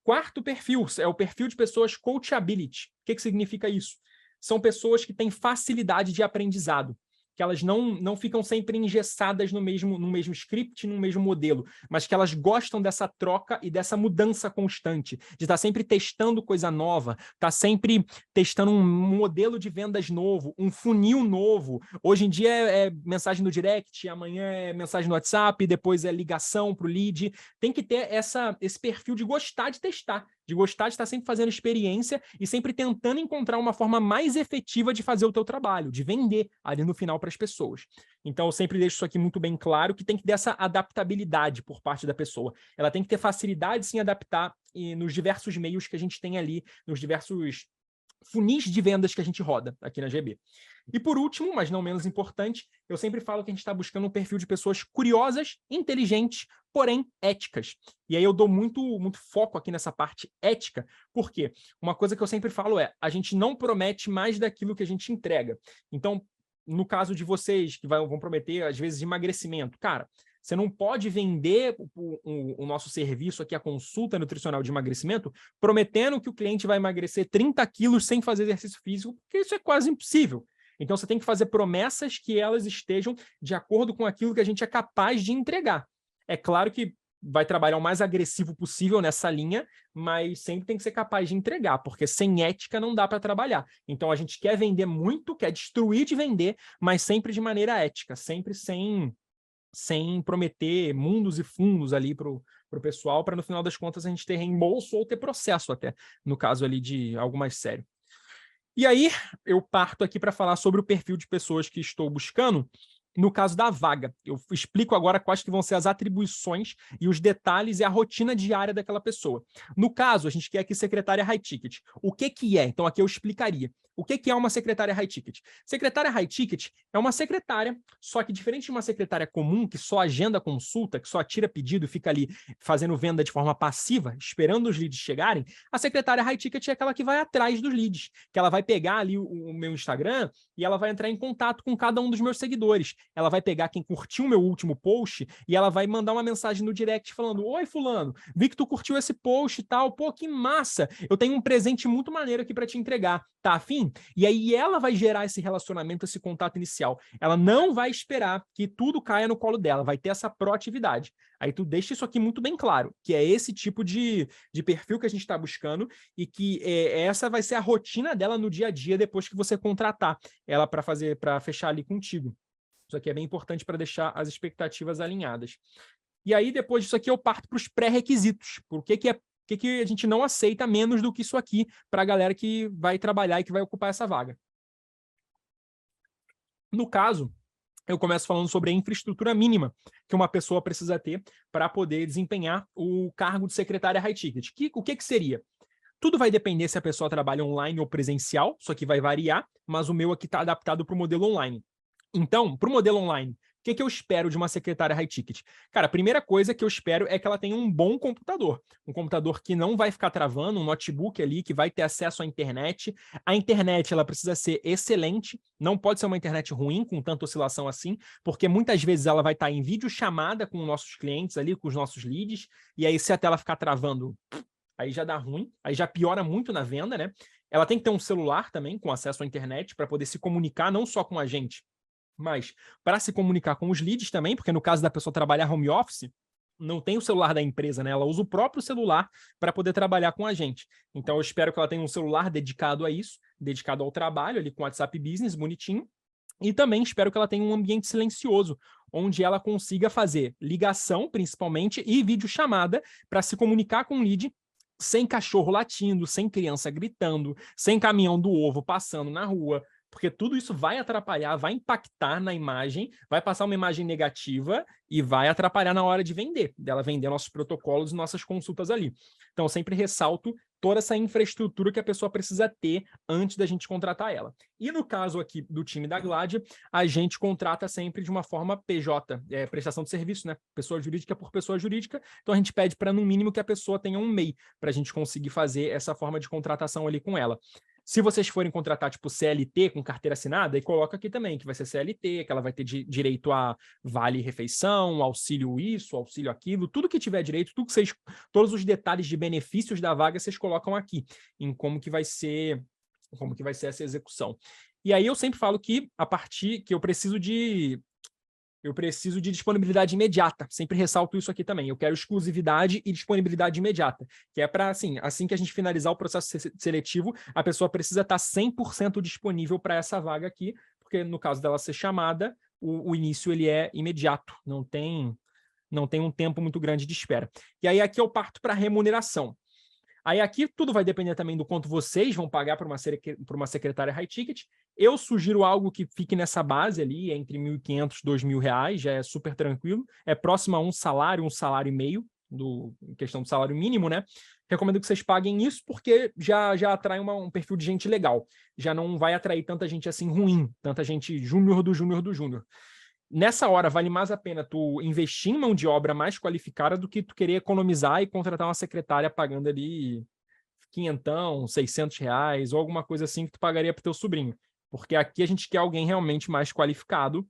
Quarto perfil é o perfil de pessoas coachability. O que significa isso? São pessoas que têm facilidade de aprendizado, que elas não ficam sempre engessadas no mesmo script, no mesmo modelo, mas que elas gostam dessa troca e dessa mudança constante, de estar sempre testando coisa nova, estar sempre testando um modelo de vendas novo, um funil novo. Hoje em dia é mensagem no direct, amanhã é mensagem no WhatsApp, depois é ligação para o lead. Tem que ter esse perfil de gostar de testar, de gostar de estar sempre fazendo experiência e sempre tentando encontrar uma forma mais efetiva de fazer o teu trabalho, de vender ali no final para as pessoas. Então, eu sempre deixo isso aqui muito bem claro, que tem que ter essa adaptabilidade por parte da pessoa. Ela tem que ter facilidade em adaptar nos diversos meios que a gente tem ali, nos diversos funis de vendas que a gente roda aqui na GB. E por último, mas não menos importante, eu sempre falo que a gente está buscando um perfil de pessoas curiosas, inteligentes, porém éticas. E aí eu dou muito foco aqui nessa parte ética, porque uma coisa que eu sempre falo é, a gente não promete mais daquilo que a gente entrega. Então, no caso de vocês que vão prometer, às vezes, emagrecimento, cara, você não pode vender o nosso serviço aqui, a consulta nutricional de emagrecimento, prometendo que o cliente vai emagrecer 30 quilos sem fazer exercício físico, porque isso é quase impossível. Então, você tem que fazer promessas que elas estejam de acordo com aquilo que a gente é capaz de entregar. É claro que vai trabalhar o mais agressivo possível nessa linha, mas sempre tem que ser capaz de entregar, porque sem ética não dá para trabalhar. Então, a gente quer vender muito, quer destruir de vender, mas sempre de maneira ética, sempre sem prometer mundos e fundos ali para o pessoal, para no final das contas a gente ter reembolso ou ter processo até, no caso ali de algo mais sério. E aí, eu parto aqui para falar sobre o perfil de pessoas que estou buscando no caso da vaga. Eu explico agora quais que vão ser as atribuições e os detalhes e a rotina diária daquela pessoa. No caso, a gente quer aqui secretária high ticket. O que que é? Então aqui eu explicaria. O que que é uma secretária high ticket? Secretária high ticket é uma secretária, só que diferente de uma secretária comum, que só agenda consulta, que só tira pedido e fica ali fazendo venda de forma passiva, esperando os leads chegarem, a secretária high ticket é aquela que vai atrás dos leads, que ela vai pegar ali o meu Instagram e ela vai entrar em contato com cada um dos meus seguidores. Ela vai pegar quem curtiu o meu último post e ela vai mandar uma mensagem no direct falando: oi, fulano, vi que tu curtiu esse post e tal, pô, que massa, eu tenho um presente muito maneiro aqui para te entregar, tá afim? E aí ela vai gerar esse relacionamento, esse contato inicial. Ela não vai esperar que tudo caia no colo dela, vai ter essa proatividade. Aí tu deixa isso aqui muito bem claro, que é esse tipo de perfil que a gente está buscando e que essa vai ser a rotina dela no dia a dia depois que você contratar ela para fechar ali contigo. Isso aqui é bem importante para deixar as expectativas alinhadas. E aí, depois disso aqui, eu parto para os pré-requisitos. Por que a gente não aceita menos do que isso aqui para a galera que vai trabalhar e que vai ocupar essa vaga? No caso, eu começo falando sobre a infraestrutura mínima que uma pessoa precisa ter para poder desempenhar o cargo de secretária high ticket. O que seria? Tudo vai depender se a pessoa trabalha online ou presencial, isso aqui vai variar, mas o meu aqui está adaptado para o modelo online. Então, para o modelo online, o que eu espero de uma secretária high ticket? Cara, a primeira coisa que eu espero é que ela tenha um bom computador. Um computador que não vai ficar travando, um notebook ali que vai ter acesso à internet. A internet, ela precisa ser excelente, não pode ser uma internet ruim, com tanta oscilação assim, porque muitas vezes ela vai estar em videochamada com nossos clientes ali, com os nossos leads, e aí se a tela ficar travando, aí já dá ruim, aí já piora muito na venda, né? Ela tem que ter um celular também com acesso à internet para poder se comunicar não só com a gente, mas para se comunicar com os leads também, porque no caso da pessoa trabalhar home office, não tem o celular da empresa, né? Ela usa o próprio celular para poder trabalhar com a gente. Então eu espero que ela tenha um celular dedicado a isso, dedicado ao trabalho, ali com WhatsApp Business, bonitinho. E também espero que ela tenha um ambiente silencioso, onde ela consiga fazer ligação, principalmente, e videochamada para se comunicar com o lead sem cachorro latindo, sem criança gritando, sem caminhão do ovo passando na rua, porque tudo isso vai atrapalhar, vai impactar na imagem, vai passar uma imagem negativa e vai atrapalhar na hora de vender, dela vender nossos protocolos e nossas consultas ali. Então, eu sempre ressalto toda essa infraestrutura que a pessoa precisa ter antes da gente contratar ela. E no caso aqui do time da Glad, a gente contrata sempre de uma forma PJ, prestação de serviço, né? Pessoa jurídica por pessoa jurídica. Então a gente pede para, no mínimo, que a pessoa tenha um MEI para a gente conseguir fazer essa forma de contratação ali com ela. Se vocês forem contratar, tipo, CLT com carteira assinada, e coloca aqui também que vai ser CLT, que ela vai ter direito a vale-refeição, auxílio isso, auxílio aquilo, tudo que tiver direito, todos os detalhes de benefícios da vaga, vocês colocam aqui, em como que vai ser essa execução. E aí eu sempre falo que eu preciso de disponibilidade imediata. Sempre ressalto isso aqui também. Eu quero exclusividade e disponibilidade imediata, que é para, assim que a gente finalizar o processo seletivo, a pessoa precisa estar 100% disponível para essa vaga aqui, porque no caso dela ser chamada, o início ele é imediato, não tem um tempo muito grande de espera. E aí aqui eu parto para a remuneração. Aí aqui tudo vai depender também do quanto vocês vão pagar para uma secretária high ticket. Eu sugiro algo que fique nessa base ali, entre R$1.500 e R$2.000, já é super tranquilo. É próximo a um salário e meio, em questão do salário mínimo, né? Recomendo que vocês paguem isso, porque já atrai um perfil de gente legal. Já não vai atrair tanta gente assim ruim, tanta gente júnior do júnior do júnior. Nessa hora, vale mais a pena tu investir em mão de obra mais qualificada do que tu querer economizar e contratar uma secretária pagando ali R$500, R$600, ou alguma coisa assim que tu pagaria para o teu sobrinho. Porque aqui a gente quer alguém realmente mais qualificado,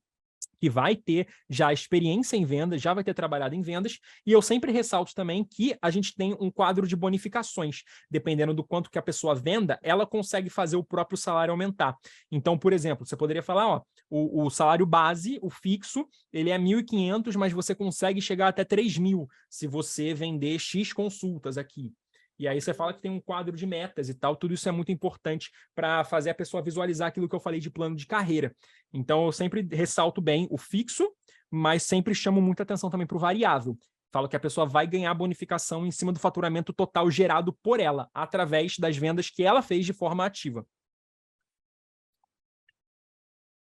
que vai ter já experiência em vendas, já vai ter trabalhado em vendas, e eu sempre ressalto também que a gente tem um quadro de bonificações. Dependendo do quanto que a pessoa venda, ela consegue fazer o próprio salário aumentar. Então, por exemplo, você poderia falar, ó, o salário base, o fixo, ele é 1.500, mas você consegue chegar até 3.000 se você vender X consultas aqui. E aí você fala que tem um quadro de metas e tal, tudo isso é muito importante para fazer a pessoa visualizar aquilo que eu falei de plano de carreira. Então, eu sempre ressalto bem o fixo, mas sempre chamo muita atenção também para o variável. Falo que a pessoa vai ganhar bonificação em cima do faturamento total gerado por ela, através das vendas que ela fez de forma ativa.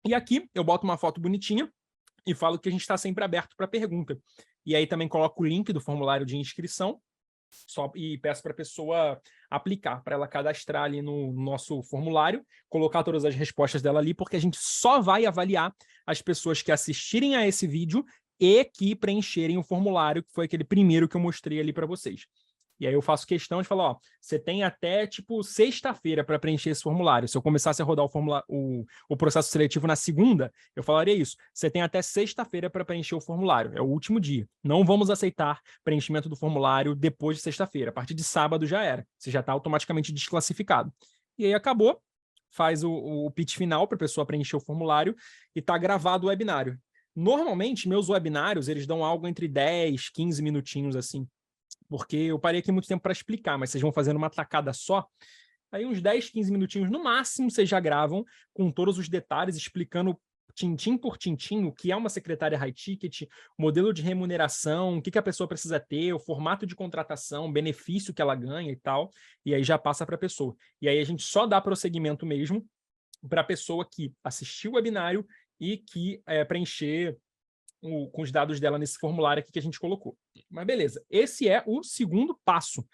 E aqui eu boto uma foto bonitinha e falo que a gente está sempre aberto para pergunta. E aí também coloco o link do formulário de inscrição e peço para a pessoa aplicar, para ela cadastrar ali no nosso formulário, colocar todas as respostas dela ali, porque a gente só vai avaliar as pessoas que assistirem a esse vídeo e que preencherem o formulário, que foi aquele primeiro que eu mostrei ali para vocês. E aí eu faço questão de falar, ó, você tem até, tipo, sexta-feira para preencher esse formulário. Se eu começasse a rodar o processo seletivo na segunda, eu falaria isso. Você tem até sexta-feira para preencher o formulário. É o último dia. Não vamos aceitar preenchimento do formulário depois de sexta-feira. A partir de sábado já era. Você já está automaticamente desclassificado. E aí acabou, faz o pitch final para a pessoa preencher o formulário e está gravado o webinário. Normalmente, meus webinários, eles dão algo entre 10, 15 minutinhos, assim, porque eu parei aqui muito tempo para explicar, mas vocês vão fazendo uma tacada só, aí uns 10, 15 minutinhos no máximo vocês já gravam com todos os detalhes, explicando tintim por tintim o que é uma secretária high ticket, modelo de remuneração, o que a pessoa precisa ter, o formato de contratação, o benefício que ela ganha e tal, e aí já passa para a pessoa. E aí a gente só dá prosseguimento mesmo para a pessoa que assistiu o webinário e que preencher com os dados dela nesse formulário aqui que a gente colocou. Mas beleza, esse é o segundo passo.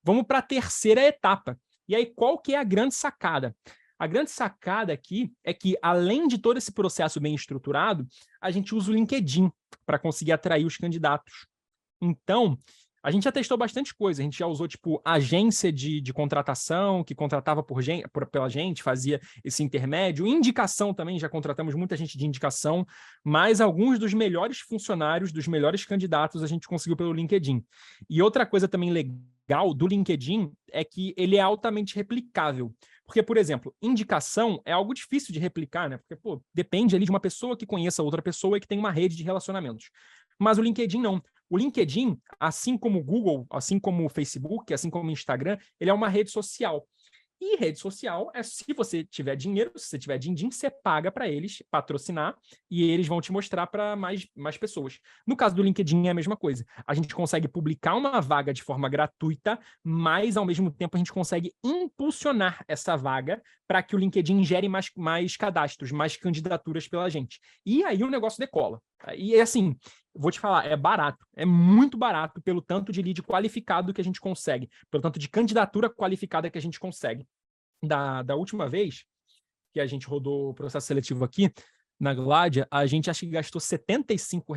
Vamos para a terceira etapa. E aí, qual que é a grande sacada? A grande sacada aqui é que, além de todo esse processo bem estruturado, a gente usa o LinkedIn para conseguir atrair os candidatos. Então, a gente já testou bastante coisa. A gente já usou, tipo, agência de contratação, que contratava pela gente, fazia esse intermédio. Indicação também, já contratamos muita gente de indicação, mas alguns dos melhores funcionários, dos melhores candidatos, a gente conseguiu pelo LinkedIn. E outra coisa também legal do LinkedIn é que ele é altamente replicável. Porque, por exemplo, indicação é algo difícil de replicar, né? Porque, pô, depende ali de uma pessoa que conheça outra pessoa e que tem uma rede de relacionamentos. Mas o LinkedIn não. O LinkedIn, assim como o Google, assim como o Facebook, assim como o Instagram, ele é uma rede social. E rede social é se você tiver dinheiro, se você tiver din-din, você paga para eles patrocinar e eles vão te mostrar para mais pessoas. No caso do LinkedIn é a mesma coisa. A gente consegue publicar uma vaga de forma gratuita, mas ao mesmo tempo a gente consegue impulsionar essa vaga para que o LinkedIn gere mais cadastros, mais candidaturas pela gente. E aí o negócio decola. E assim, vou te falar, é barato, é muito barato pelo tanto de lead qualificado que a gente consegue, pelo tanto de candidatura qualificada que a gente consegue. Da última vez que a gente rodou o processo seletivo aqui na Gladia, a gente acho que gastou R$ 75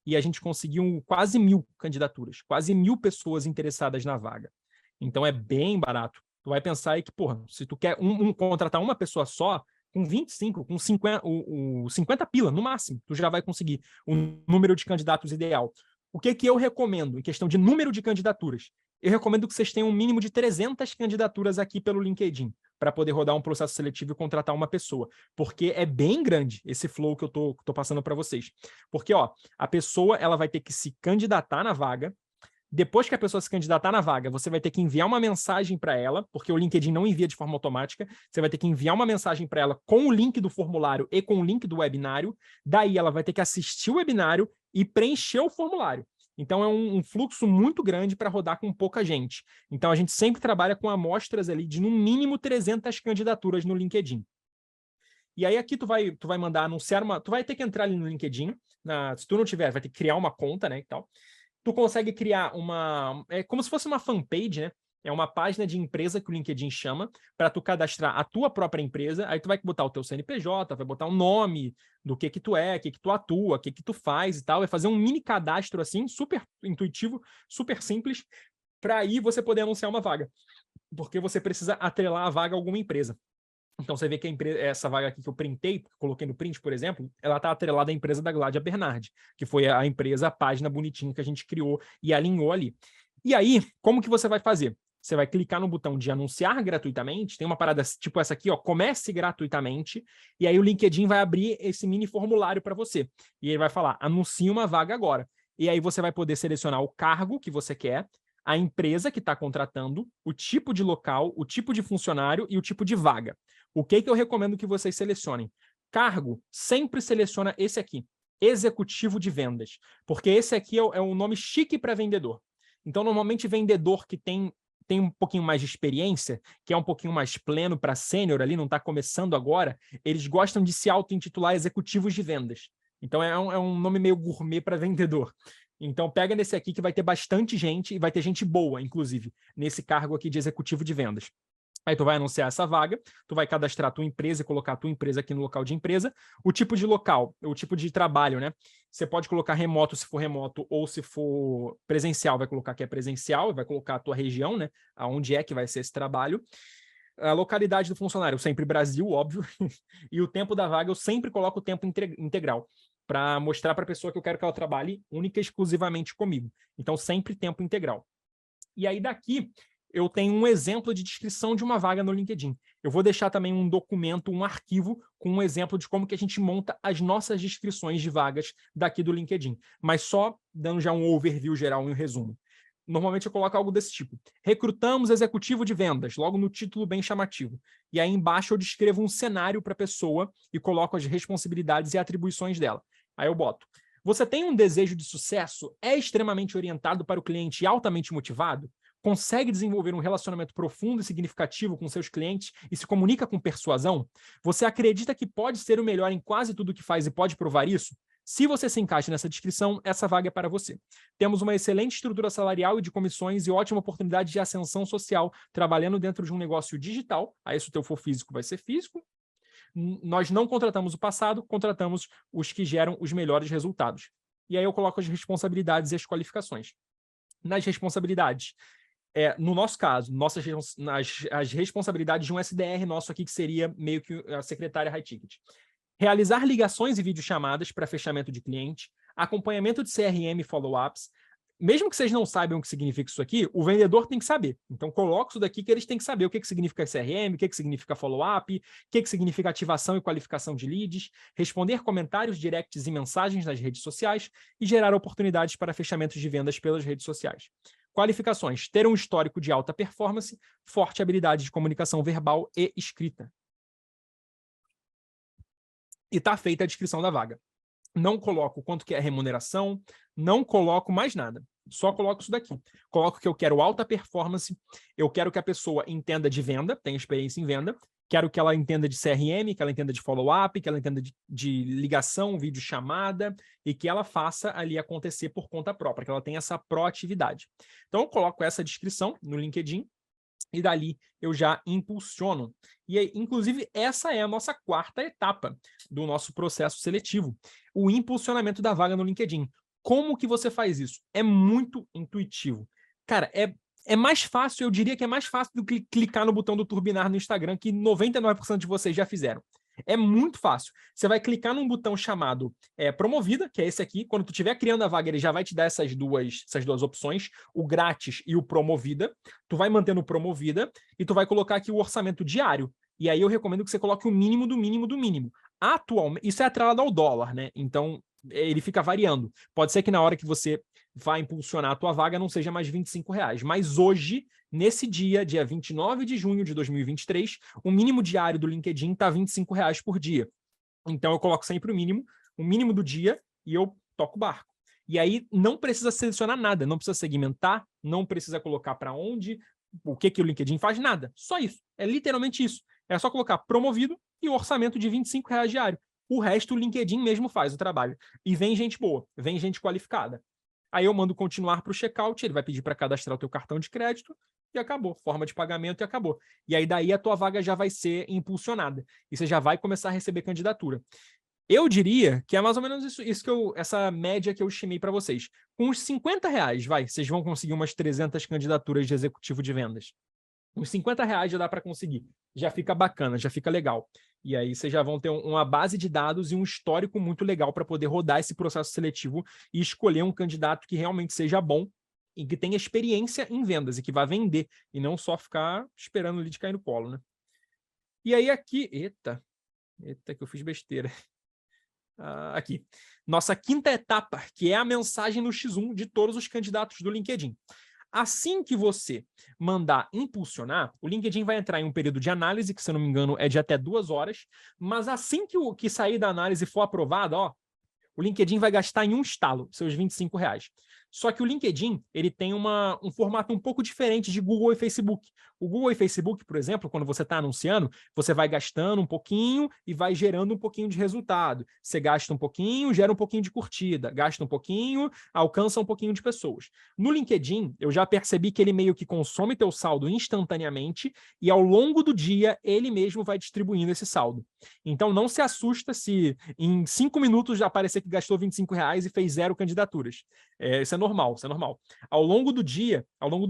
e a gente conseguiu quase 1.000 candidaturas, quase 1.000 pessoas interessadas na vaga. Então é bem barato. Tu vai pensar aí que, porra, se tu quer contratar uma pessoa só, com 25, com 50, 50 pila, no máximo, tu já vai conseguir o número de candidatos ideal. O que eu recomendo em questão de número de candidaturas? Eu recomendo que vocês tenham um mínimo de 300 candidaturas aqui pelo LinkedIn, para poder rodar um processo seletivo e contratar uma pessoa. Porque é bem grande esse flow que eu tô passando para vocês. Porque, ó, a pessoa ela vai ter que se candidatar na vaga. Depois que a pessoa se candidatar na vaga, você vai ter que enviar uma mensagem para ela, porque o LinkedIn não envia de forma automática. Você vai ter que enviar uma mensagem para ela com o link do formulário e com o link do webinário. Daí ela vai ter que assistir o webinário e preencher o formulário. Então é um fluxo muito grande para rodar com pouca gente. Então a gente sempre trabalha com amostras ali de no mínimo 300 candidaturas no LinkedIn. E aí aqui tu vai mandar anunciar tu vai ter que entrar ali no LinkedIn, se tu não tiver, vai ter que criar uma conta, né, e tal. Tu consegue criar é como se fosse uma fanpage, né? É uma página de empresa que o LinkedIn chama para tu cadastrar a tua própria empresa. Aí tu vai botar o teu CNPJ, vai botar o nome do que tu é, o que tu atua, o que tu faz e tal. Vai fazer um mini cadastro assim, super intuitivo, super simples, para aí você poder anunciar uma vaga. Porque você precisa atrelar a vaga a alguma empresa. Então, você vê que essa vaga aqui que eu printei, coloquei no print, por exemplo, ela está atrelada à empresa da Gladia Bernardi, que foi a empresa, a página bonitinha que a gente criou e alinhou ali. E aí, como que você vai fazer? Você vai clicar no botão de anunciar gratuitamente, tem uma parada tipo essa aqui, ó, comece gratuitamente, e aí o LinkedIn vai abrir esse mini formulário para você. E ele vai falar, anuncie uma vaga agora. E aí você vai poder selecionar o cargo que você quer, a empresa que está contratando, o tipo de local, o tipo de funcionário e o tipo de vaga. O que eu recomendo que vocês selecionem? Cargo, sempre seleciona esse aqui, executivo de vendas, porque esse aqui é um nome chique para vendedor. Então, normalmente, vendedor que tem um pouquinho mais de experiência, que é um pouquinho mais pleno para sênior ali, não está começando agora, eles gostam de se auto-intitular executivos de vendas. Então, é um nome meio gourmet para vendedor. Então, pega nesse aqui que vai ter bastante gente e vai ter gente boa, inclusive, nesse cargo aqui de executivo de vendas. Aí tu vai anunciar essa vaga, tu vai cadastrar a tua empresa e colocar a tua empresa aqui no local de empresa. O tipo de local, o tipo de trabalho, né? Você pode colocar remoto se for remoto, ou se for presencial, vai colocar que é presencial, vai colocar a tua região, né? Aonde é que vai ser esse trabalho. A localidade do funcionário, sempre Brasil, óbvio. E o tempo da vaga, eu sempre coloco o tempo integral, para mostrar para a pessoa que eu quero que ela trabalhe única e exclusivamente comigo. Então, sempre tempo integral. E aí, daqui, eu tenho um exemplo de descrição de uma vaga no LinkedIn. Eu vou deixar também um documento, um arquivo, com um exemplo de como que a gente monta as nossas descrições de vagas daqui do LinkedIn. Mas só dando já um overview geral e um resumo. Normalmente eu coloco algo desse tipo. Recrutamos executivo de vendas, logo no título bem chamativo. E aí embaixo eu descrevo um cenário para a pessoa e coloco as responsabilidades e atribuições dela. Aí eu boto: você tem um desejo de sucesso? É extremamente orientado para o cliente e altamente motivado? Consegue desenvolver um relacionamento profundo e significativo com seus clientes e se comunica com persuasão? Você acredita que pode ser o melhor em quase tudo que faz e pode provar isso? Se você se encaixa nessa descrição, essa vaga é para você. Temos uma excelente estrutura salarial e de comissões e ótima oportunidade de ascensão social trabalhando dentro de um negócio digital. Aí, se o teu for físico, vai ser físico. Nós não contratamos o passado, contratamos os que geram os melhores resultados. E aí eu coloco as responsabilidades e as qualificações. Nas responsabilidades, no nosso caso, as responsabilidades de um SDR nosso aqui, que seria meio que a secretária high ticket. Realizar ligações e videochamadas para fechamento de cliente, acompanhamento de CRM e follow-ups. Mesmo que vocês não saibam o que significa isso aqui, o vendedor tem que saber. Então, coloco isso daqui que eles têm que saber o que significa CRM, o que significa follow-up, o que significa ativação e qualificação de leads, responder comentários, directs e mensagens nas redes sociais e gerar oportunidades para fechamentos de vendas pelas redes sociais. Qualificações: ter um histórico de alta performance, forte habilidade de comunicação verbal e escrita. E está feita a descrição da vaga. Não coloco quanto que é a remuneração, não coloco mais nada. Só coloco isso daqui. Coloco que eu quero alta performance, eu quero que a pessoa entenda de venda, tenha experiência em venda, quero que ela entenda de CRM, que ela entenda de follow-up, que ela entenda de ligação, videochamada, e que ela faça ali acontecer por conta própria, que ela tenha essa proatividade. Então, eu coloco essa descrição no LinkedIn, e dali eu já impulsiono. E, inclusive, essa é a nossa quarta etapa do nosso processo seletivo, o impulsionamento da vaga no LinkedIn. Como que você faz isso? É muito intuitivo. Cara, é mais fácil, eu diria que é mais fácil do que clicar no botão do turbinar no Instagram, que 99% de vocês já fizeram. É muito fácil. Você vai clicar num botão chamado promovida, que é esse aqui. Quando tu estiver criando a vaga, ele já vai te dar essas duas opções, o grátis e o promovida. Tu vai mantendo o promovida e tu vai colocar aqui o orçamento diário. E aí eu recomendo que você coloque o mínimo do mínimo do mínimo. Atualmente, isso é atrelado ao dólar, né? Então, ele fica variando. Pode ser que na hora que você vai impulsionar a tua vaga não seja mais R$25. Mas hoje, nesse dia 29 de junho de 2023, o mínimo diário do LinkedIn está R$25 por dia. Então, eu coloco sempre o mínimo do dia, e eu toco o barco. E aí, não precisa selecionar nada, não precisa segmentar, não precisa colocar para onde, o que o LinkedIn faz, nada. Só isso. É literalmente isso. É só colocar promovido e o orçamento de R$25 diário. O resto, o LinkedIn mesmo faz o trabalho. E vem gente boa, vem gente qualificada. Aí eu mando continuar para o checkout, ele vai pedir para cadastrar o teu cartão de crédito e acabou. Forma de pagamento e acabou. E aí daí a tua vaga já vai ser impulsionada. E você já vai começar a receber candidatura. Eu diria que é mais ou menos isso que essa média que eu estimei para vocês. Com uns R$50, vocês vão conseguir umas 300 candidaturas de executivo de vendas. Uns R$50 já dá para conseguir. Já fica bacana, já fica legal. E aí vocês já vão ter uma base de dados e um histórico muito legal para poder rodar esse processo seletivo e escolher um candidato que realmente seja bom e que tenha experiência em vendas e que vá vender, e não só ficar esperando o lead cair no colo, né? E aí aqui... Eita, que eu fiz besteira. Aqui. Nossa quinta etapa, que é a mensagem no X1 de todos os candidatos do LinkedIn. Assim que você mandar impulsionar, o LinkedIn vai entrar em um período de análise, que, se eu não me engano, é de até 2 horas, mas assim que sair da análise e for aprovado, o LinkedIn vai gastar em um estalo seus R$25. Só que o LinkedIn, ele tem um formato um pouco diferente de Google e Facebook. O Google e Facebook, por exemplo, quando você está anunciando, você vai gastando um pouquinho e vai gerando um pouquinho de resultado. Você gasta um pouquinho, gera um pouquinho de curtida. Gasta um pouquinho, alcança um pouquinho de pessoas. No LinkedIn, eu já percebi que ele meio que consome teu saldo instantaneamente e ao longo do dia, ele mesmo vai distribuindo esse saldo. Então, não se assusta se em 5 minutos já aparecer que gastou R$ 25 e fez 0 candidaturas. Isso é normal, isso é normal. Ao longo do dia, ao longo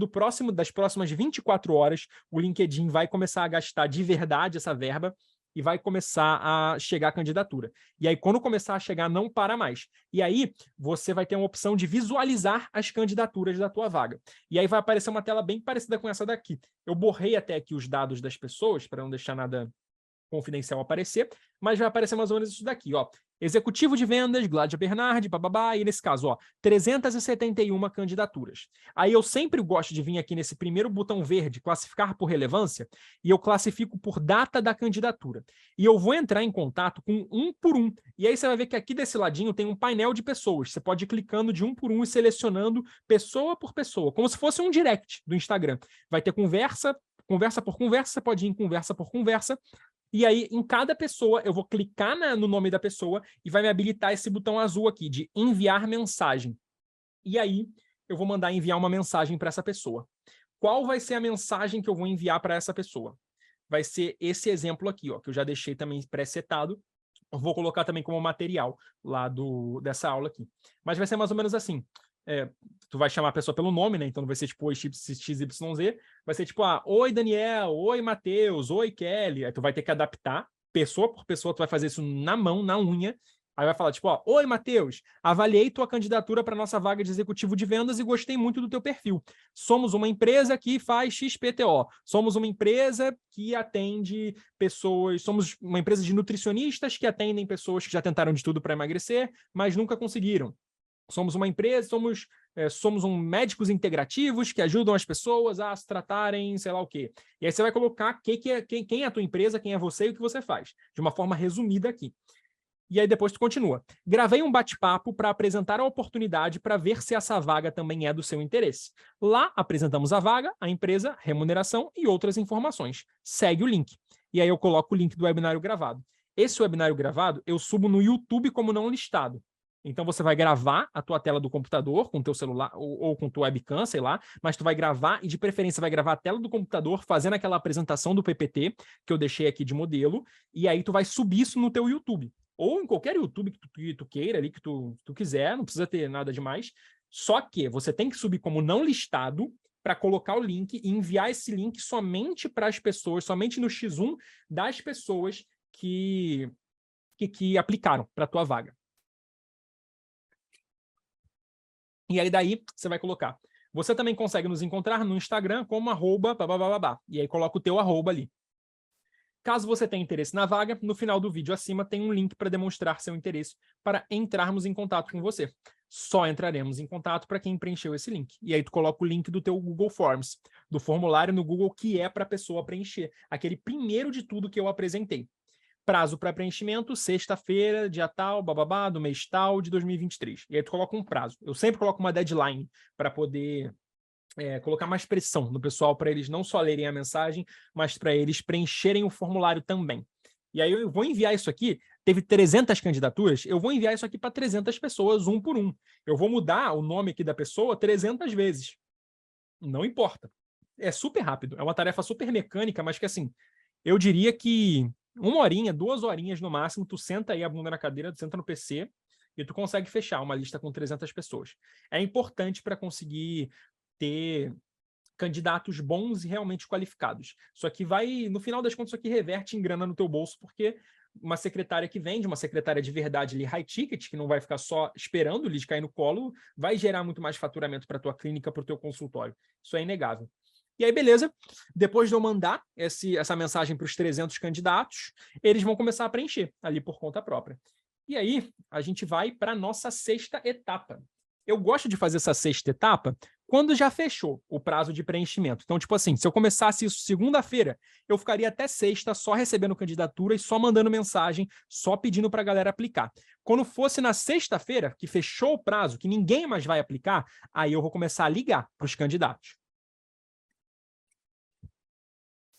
das próximas 24 horas, o LinkedIn vai começar a gastar de verdade essa verba e vai começar a chegar a candidatura. E aí, quando começar a chegar, não para mais. E aí, você vai ter uma opção de visualizar as candidaturas da tua vaga. E aí vai aparecer uma tela bem parecida com essa daqui. Eu borrei até aqui os dados das pessoas, para não deixar nada confidencial aparecer, mas vai aparecer mais ou menos isso daqui, ó. Executivo de vendas, Gládia Bernardi, bababá, e nesse caso, ó, 371 candidaturas. Aí eu sempre gosto de vir aqui nesse primeiro botão verde, classificar por relevância, e eu classifico por data da candidatura. E eu vou entrar em contato com um por um. E aí você vai ver que aqui desse ladinho tem um painel de pessoas. Você pode ir clicando de um por um e selecionando pessoa por pessoa, como se fosse um direct do Instagram. Vai ter conversa por conversa, você pode ir em conversa por conversa. E aí, em cada pessoa, eu vou clicar no nome da pessoa e vai me habilitar esse botão azul aqui de enviar mensagem. E aí, eu vou mandar enviar uma mensagem para essa pessoa. Qual vai ser a mensagem que eu vou enviar para essa pessoa? Vai ser esse exemplo aqui, ó, que eu já deixei também pré-setado. Eu vou colocar também como material lá dessa aula aqui. Mas vai ser mais ou menos assim. Tu vai chamar a pessoa pelo nome, né? Então não vai ser tipo oi XYZ, vai ser tipo, oi Daniel, oi Matheus, oi Kelly. Aí tu vai ter que adaptar, pessoa por pessoa, tu vai fazer isso na mão, na unha. Aí vai falar tipo, oi Matheus, avaliei tua candidatura para nossa vaga de executivo de vendas e gostei muito do teu perfil. Somos uma empresa que faz XPTO. Somos uma empresa que atende pessoas, somos uma empresa de nutricionistas que atendem pessoas que já tentaram de tudo para emagrecer, mas nunca conseguiram. Somos uma empresa, somos médicos integrativos que ajudam as pessoas a se tratarem, sei lá o quê. E aí você vai colocar quem é a tua empresa, quem é você e o que você faz, de uma forma resumida aqui. E aí depois tu continua. Gravei um bate-papo para apresentar a oportunidade para ver se essa vaga também é do seu interesse. Lá apresentamos a vaga, a empresa, remuneração e outras informações. Segue o link. E aí eu coloco o link do webinário gravado. Esse webinário gravado eu subo no YouTube como não listado. Então, você vai gravar a tua tela do computador com o teu celular ou com tua webcam, sei lá, mas tu vai gravar e, de preferência, vai gravar a tela do computador fazendo aquela apresentação do PPT que eu deixei aqui de modelo, e aí tu vai subir isso no teu YouTube. Ou em qualquer YouTube que tu queira, ali que tu quiser, não precisa ter nada demais. Só que você tem que subir como não listado para colocar o link e enviar esse link somente para as pessoas, somente no X1 das pessoas que aplicaram para a tua vaga. E aí daí você vai colocar. Você também consegue nos encontrar no Instagram como @babababá. E aí coloca o teu arroba ali. Caso você tenha interesse na vaga, no final do vídeo acima tem um link para demonstrar seu interesse para entrarmos em contato com você. Só entraremos em contato para quem preencheu esse link. E aí tu coloca o link do teu Google Forms, do formulário no Google que é para a pessoa preencher. Aquele primeiro de tudo que eu apresentei. Prazo para preenchimento, sexta-feira, dia tal, bababá, do mês tal, de 2023. E aí tu coloca um prazo. Eu sempre coloco uma deadline para poder colocar mais pressão no pessoal, para eles não só lerem a mensagem, mas para eles preencherem o formulário também. E aí eu vou enviar isso aqui, teve 300 candidaturas, eu vou enviar isso aqui para 300 pessoas, um por um. Eu vou mudar o nome aqui da pessoa 300 vezes. Não importa. É super rápido, é uma tarefa super mecânica, mas que assim, eu diria que 1 horinha, 2 horinhas no máximo, tu senta aí a bunda na cadeira, tu senta no PC e tu consegue fechar uma lista com 300 pessoas. É importante para conseguir ter candidatos bons e realmente qualificados. Isso aqui vai, no final das contas, isso aqui reverte em grana no teu bolso, porque uma secretária que vende, uma secretária de verdade ali, high ticket, que não vai ficar só esperando o lead cair no colo, vai gerar muito mais faturamento para a tua clínica, para o teu consultório. Isso é inegável. E aí, beleza, depois de eu mandar essa mensagem para os 300 candidatos, eles vão começar a preencher ali por conta própria. E aí, a gente vai para a nossa 6ª etapa. Eu gosto de fazer essa 6ª etapa quando já fechou o prazo de preenchimento. Então, tipo assim, se eu começasse isso segunda-feira, eu ficaria até sexta só recebendo candidatura e só mandando mensagem, só pedindo para a galera aplicar. Quando fosse na sexta-feira, que fechou o prazo, que ninguém mais vai aplicar, aí eu vou começar a ligar para os candidatos.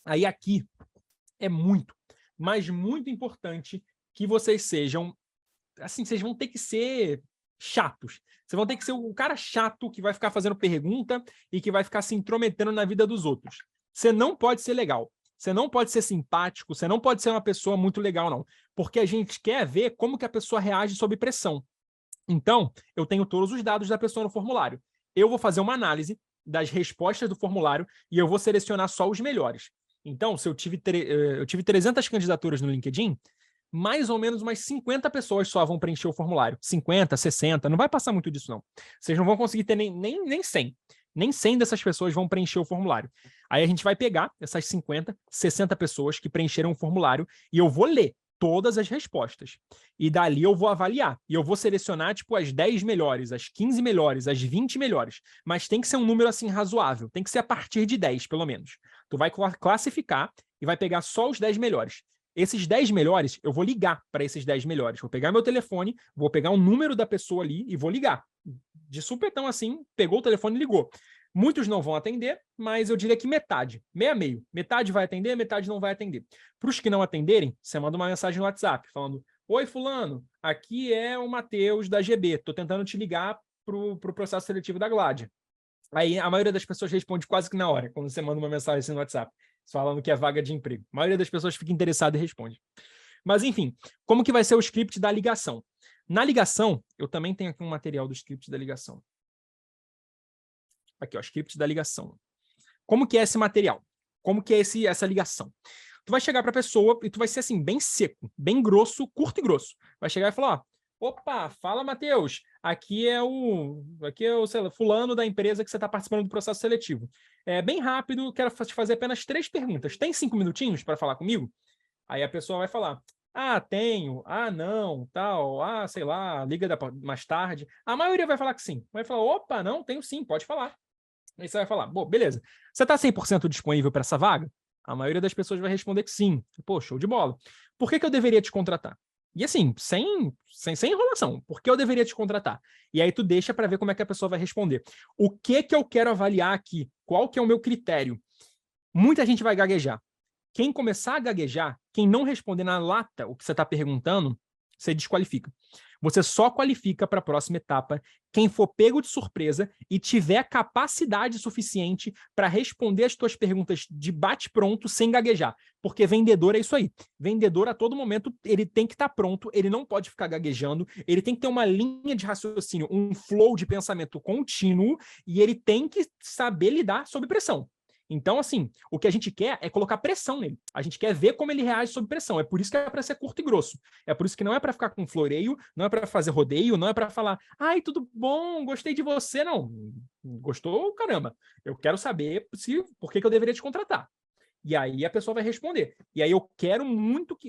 Aí aqui é muito, mas muito importante que vocês sejam, assim, vocês vão ter que ser chatos. Vocês vão ter que ser o cara chato que vai ficar fazendo pergunta e que vai ficar se intrometendo na vida dos outros. Você não pode ser legal. Você não pode ser simpático, você não pode ser uma pessoa muito legal, não. Porque a gente quer ver como que a pessoa reage sob pressão. Então, eu tenho todos os dados da pessoa no formulário. Eu vou fazer uma análise das respostas do formulário e eu vou selecionar só os melhores. Então, se eu tive 300 candidaturas no LinkedIn, mais ou menos umas 50 pessoas só vão preencher o formulário. 50, 60, não vai passar muito disso, não. Vocês não vão conseguir ter nem 100. Nem 100 dessas pessoas vão preencher o formulário. Aí a gente vai pegar essas 50, 60 pessoas que preencheram o formulário e eu vou ler todas as respostas. E dali eu vou avaliar. E eu vou selecionar, tipo, as 10 melhores, as 15 melhores, as 20 melhores. Mas tem que ser um número, assim, razoável. Tem que ser a partir de 10, pelo menos. Tu vai classificar e vai pegar só os 10 melhores. Esses 10 melhores, eu vou ligar para esses 10 melhores. Vou pegar meu telefone, vou pegar o número da pessoa ali e vou ligar. De supetão assim, pegou o telefone e ligou. Muitos não vão atender, mas eu diria que metade, meia meio. Metade vai atender, metade não vai atender. Para os que não atenderem, você manda uma mensagem no WhatsApp falando: oi, fulano, aqui é o Matheus da GB. Estou tentando te ligar para o processo seletivo da Glad. Aí a maioria das pessoas responde quase que na hora, quando você manda uma mensagem assim no WhatsApp, falando que é vaga de emprego. A maioria das pessoas fica interessada e responde. Mas, enfim, como que vai ser o script da ligação? Na ligação, eu também tenho aqui um material do script da ligação. Aqui, ó, script da ligação. Como que é esse material? Como que é essa ligação? Tu vai chegar para a pessoa e tu vai ser assim, bem seco, bem grosso, curto e grosso. Vai chegar e falar, ó, opa, fala, Matheus, aqui é o sei lá, fulano da empresa que você está participando do processo seletivo. É bem rápido, quero te fazer apenas 3 perguntas. Tem 5 minutinhos para falar comigo? Aí a pessoa vai falar, ah, tenho, ah, não, tal, ah, sei lá, liga mais tarde. A maioria vai falar que sim. Vai falar, opa, não, tenho sim, pode falar. Aí você vai falar, bom, beleza. Você está 100% disponível para essa vaga? A maioria das pessoas vai responder que sim. Pô, show de bola. Por que eu deveria te contratar? E assim, sem enrolação. Por que eu deveria te contratar? E aí tu deixa para ver como é que a pessoa vai responder. O que eu quero avaliar aqui? Qual que é o meu critério? Muita gente vai gaguejar. Quem começar a gaguejar, quem não responder na lata o que você está perguntando, você desqualifica. Você só qualifica para a próxima etapa quem for pego de surpresa e tiver capacidade suficiente para responder as tuas perguntas de bate-pronto sem gaguejar. Porque vendedor é isso aí. Vendedor, a todo momento, ele tem que estar pronto, ele não pode ficar gaguejando, ele tem que ter uma linha de raciocínio, um flow de pensamento contínuo e ele tem que saber lidar sob pressão. Então, assim, o que a gente quer é colocar pressão nele. A gente quer ver como ele reage sob pressão. É por isso que é para ser curto e grosso. É por isso que não é para ficar com floreio, não é para fazer rodeio, não é para falar, ai, tudo bom, gostei de você. Não, gostou, caramba. Eu quero saber por que eu deveria te contratar. E aí a pessoa vai responder. E aí eu quero muito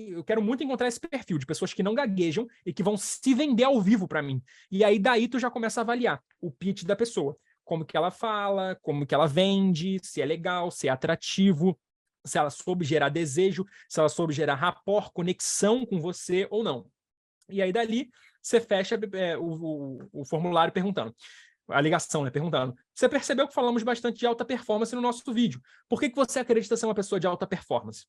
encontrar esse perfil de pessoas que não gaguejam e que vão se vender ao vivo para mim. E aí daí tu já começa a avaliar o pitch da pessoa. Como que ela fala, como que ela vende, se é legal, se é atrativo, se ela soube gerar desejo, se ela soube gerar rapport, conexão com você ou não. E aí, dali, você fecha o formulário perguntando, a ligação, né, perguntando, você percebeu que falamos bastante de alta performance no nosso vídeo. Por que você acredita ser uma pessoa de alta performance?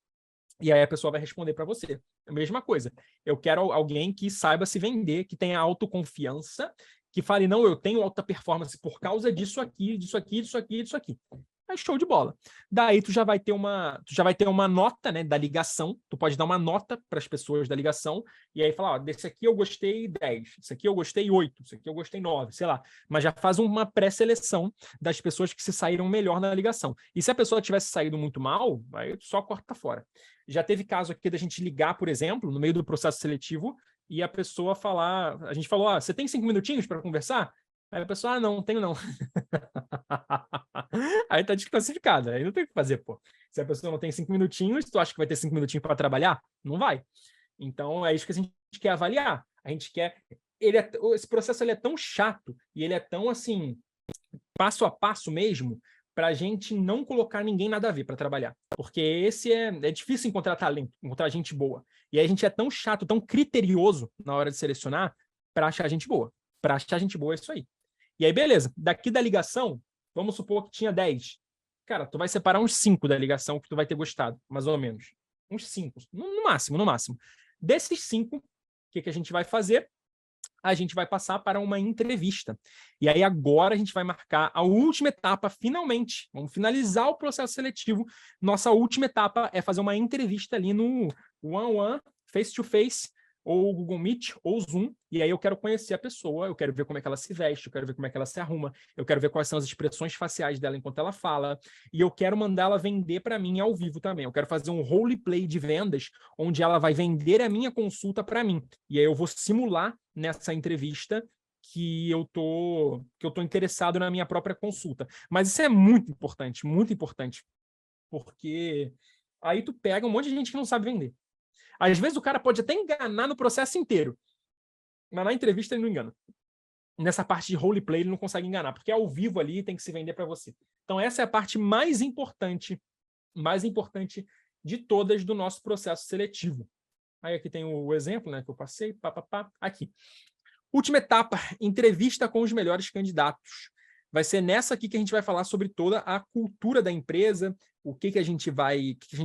E aí a pessoa vai responder para você. A mesma coisa. Eu quero alguém que saiba se vender, que tenha autoconfiança, que fale, não, eu tenho alta performance por causa disso aqui, disso aqui, disso aqui, disso aqui. É show de bola. Daí tu já vai ter uma nota, né, da ligação, tu pode dar uma nota para as pessoas da ligação, e aí falar, ó, desse aqui eu gostei 10, esse aqui eu gostei 8, esse aqui eu gostei 9, sei lá. Mas já faz uma pré-seleção das pessoas que se saíram melhor na ligação. E se a pessoa tivesse saído muito mal, aí só corta fora. Já teve caso aqui da gente ligar, por exemplo, no meio do processo seletivo, e a pessoa falar, a gente falou, você tem 5 minutinhos para conversar? Aí a pessoa, não tenho não. Aí tá desclassificada, aí não tem o que fazer, pô. Se a pessoa não tem 5 minutinhos, tu acha que vai ter 5 minutinhos para trabalhar? Não vai. Então é isso que a gente quer avaliar. A gente quer... esse processo ele é tão chato e ele é tão, assim, passo a passo mesmo, para a gente não colocar ninguém nada a ver para trabalhar. Porque esse é difícil encontrar talento, encontrar gente boa. E aí a gente é tão chato, tão criterioso na hora de selecionar para achar gente boa. Para achar gente boa é isso aí. E aí, beleza. Daqui da ligação, vamos supor que tinha 10. Cara, tu vai separar uns 5 da ligação que tu vai ter gostado, mais ou menos. Uns 5, no máximo, no máximo. Desses 5, o que a gente vai fazer? A gente vai passar para uma entrevista. E aí agora a gente vai marcar a última etapa, finalmente. Vamos finalizar o processo seletivo. Nossa última etapa é fazer uma entrevista ali no one-on-one, face-to-face, ou Google Meet, ou Zoom. E aí eu quero conhecer a pessoa, eu quero ver como é que ela se veste, eu quero ver como é que ela se arruma, eu quero ver quais são as expressões faciais dela enquanto ela fala, e eu quero mandar ela vender para mim ao vivo também. Eu quero fazer um roleplay de vendas, onde ela vai vender a minha consulta para mim. E aí eu vou simular nessa entrevista que eu tô interessado na minha própria consulta. Mas isso é muito importante, porque aí tu pega um monte de gente que não sabe vender. Às vezes o cara pode até enganar no processo inteiro, mas na entrevista ele não engana. Nessa parte de roleplay ele não consegue enganar, porque ao vivo ali tem que se vender para você. Então essa é a parte mais importante de todas do nosso processo seletivo. Aí aqui tem o exemplo, né, que eu passei, aqui. Última etapa, entrevista com os melhores candidatos. Vai ser nessa aqui que a gente vai falar sobre toda a cultura da empresa, o que a gente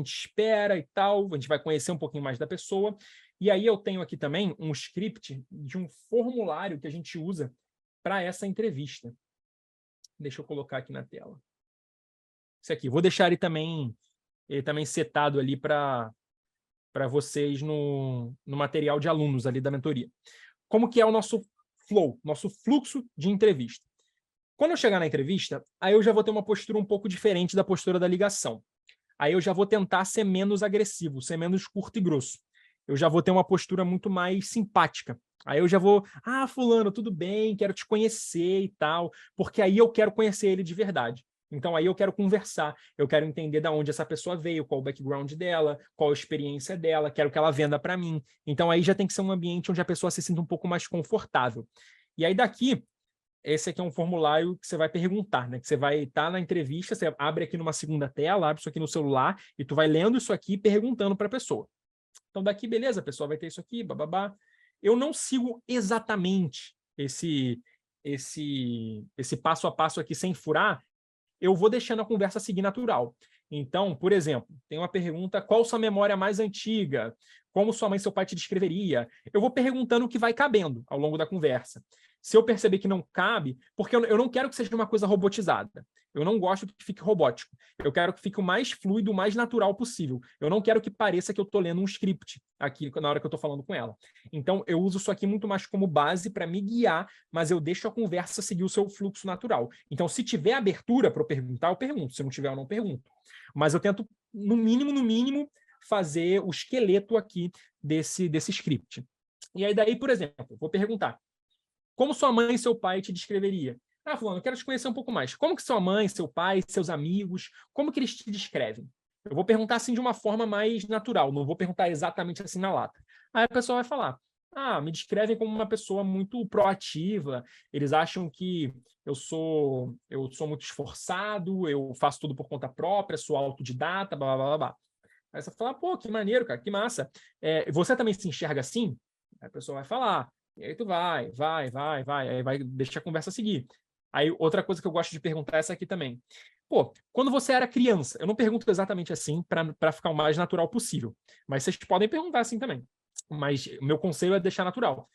espera e tal, a gente vai conhecer um pouquinho mais da pessoa. E aí eu tenho aqui também um script de um formulário que a gente usa para essa entrevista. Deixa eu colocar aqui na tela. Isso aqui, vou deixar ele também setado ali para vocês no material de alunos ali da mentoria. Como que é o nosso flow, nosso fluxo de entrevista? Quando eu chegar na entrevista, aí eu já vou ter uma postura um pouco diferente da postura da ligação. Aí eu já vou tentar ser menos agressivo, ser menos curto e grosso. Eu já vou ter uma postura muito mais simpática. Aí eu já vou, fulano, tudo bem, quero te conhecer e tal, porque aí eu quero conhecer ele de verdade. Então aí eu quero conversar, eu quero entender de onde essa pessoa veio, qual o background dela, qual a experiência dela, quero que ela venda para mim. Então aí já tem que ser um ambiente onde a pessoa se sinta um pouco mais confortável. E aí daqui, esse aqui é um formulário que você vai perguntar, né? Que você vai estar na entrevista, você abre aqui numa segunda tela, abre isso aqui no celular, e tu vai lendo isso aqui e perguntando para a pessoa. Então daqui, beleza, a pessoa vai ter isso aqui, bababá. Eu não sigo exatamente esse passo a passo aqui sem furar, eu vou deixando a conversa seguir natural. Então, por exemplo, tem uma pergunta, qual sua memória mais antiga? Como sua mãe e seu pai te descreveria? Eu vou perguntando o que vai cabendo ao longo da conversa. Se eu perceber que não cabe, porque eu não quero que seja uma coisa robotizada. Eu não gosto que fique robótico. Eu quero que fique o mais fluido, o mais natural possível. Eu não quero que pareça que eu estou lendo um script aqui na hora que eu estou falando com ela. Então, eu uso isso aqui muito mais como base para me guiar, mas eu deixo a conversa seguir o seu fluxo natural. Então, se tiver abertura para eu perguntar, eu pergunto. Se não tiver, eu não pergunto. Mas eu tento, no mínimo, fazer o esqueleto aqui desse script. E aí, daí, por exemplo, vou perguntar: como sua mãe e seu pai te descreveria? Fulano, eu quero te conhecer um pouco mais. Como que sua mãe, seu pai, seus amigos, como que eles te descrevem? Eu vou perguntar assim de uma forma mais natural, não vou perguntar exatamente assim na lata. Aí a pessoa vai falar: me descrevem como uma pessoa muito proativa, eles acham que eu sou muito esforçado, eu faço tudo por conta própria, sou autodidata, blá, blá, blá, blá. Aí você fala: pô, que maneiro, cara, que massa. Você também se enxerga assim? Aí a pessoa vai falar. E aí tu vai, aí vai deixar a conversa seguir. Aí outra coisa que eu gosto de perguntar é essa aqui também. Pô, quando você era criança, eu não pergunto exatamente assim para ficar o mais natural possível, mas vocês podem perguntar assim também. Mas o meu conselho é deixar natural.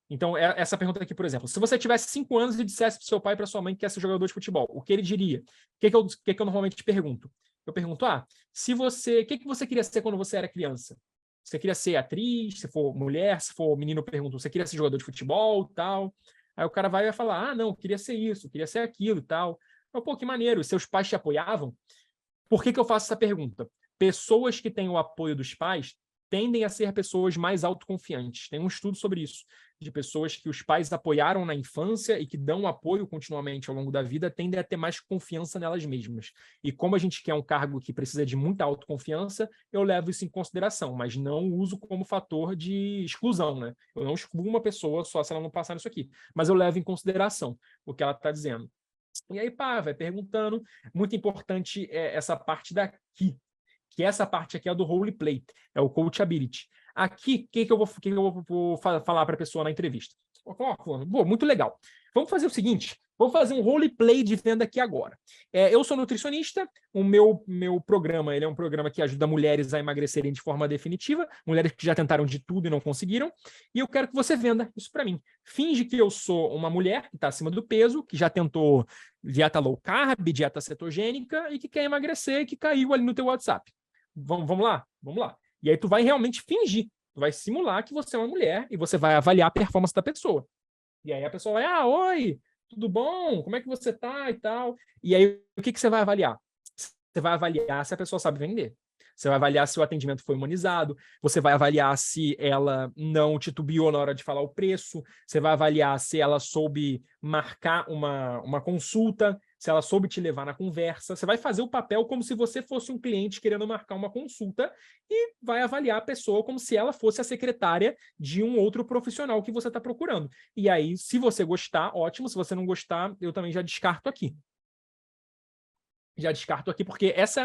Então, essa pergunta aqui, por exemplo, se você tivesse 5 anos e dissesse para seu pai e para sua mãe que quer ser jogador de futebol, o que ele diria? O que eu normalmente pergunto? Eu pergunto: o que você queria ser quando você era criança? Você queria ser atriz? Se for mulher, se for menino, eu pergunto: você queria ser jogador de futebol, tal? Aí o cara vai falar: não, queria ser isso, queria ser aquilo, tal. Eu, pô, que maneiro, seus pais te apoiavam? Por que eu faço essa pergunta? Pessoas que têm o apoio dos pais tendem a ser pessoas mais autoconfiantes. Tem um estudo sobre isso, de pessoas que os pais apoiaram na infância e que dão apoio continuamente ao longo da vida, tendem a ter mais confiança nelas mesmas. E como a gente quer um cargo que precisa de muita autoconfiança, eu levo isso em consideração, mas não uso como fator de exclusão, né? Eu não excluo uma pessoa só se ela não passar nisso aqui, mas eu levo em consideração o que ela está dizendo. E aí, pá, vai perguntando. Muito importante essa parte daqui, que essa parte aqui é do roleplay, é o coachability. Aqui, o que eu vou falar para a pessoa na entrevista? Pô, muito legal. Vamos fazer o seguinte, vamos fazer um roleplay de venda aqui agora. Eu sou nutricionista, o meu programa, ele é um programa que ajuda mulheres a emagrecerem de forma definitiva, mulheres que já tentaram de tudo e não conseguiram, e eu quero que você venda isso para mim. Finge que eu sou uma mulher que está acima do peso, que já tentou dieta low carb, dieta cetogênica e que quer emagrecer e que caiu ali no teu WhatsApp. Vamos lá? Vamos lá. E aí tu vai realmente fingir, tu vai simular que você é uma mulher e você vai avaliar a performance da pessoa. E aí a pessoa vai, oi, tudo bom? Como é que você tá e tal? E aí o que você vai avaliar? Você vai avaliar se a pessoa sabe vender. Você vai avaliar se o atendimento foi humanizado, você vai avaliar se ela não titubeou na hora de falar o preço, você vai avaliar se ela soube marcar uma consulta, se ela soube te levar na conversa. Você vai fazer o papel como se você fosse um cliente querendo marcar uma consulta e vai avaliar a pessoa como se ela fosse a secretária de um outro profissional que você está procurando. E aí, se você gostar, ótimo. Se você não gostar, eu também já descarto aqui. Já descarto aqui, porque esse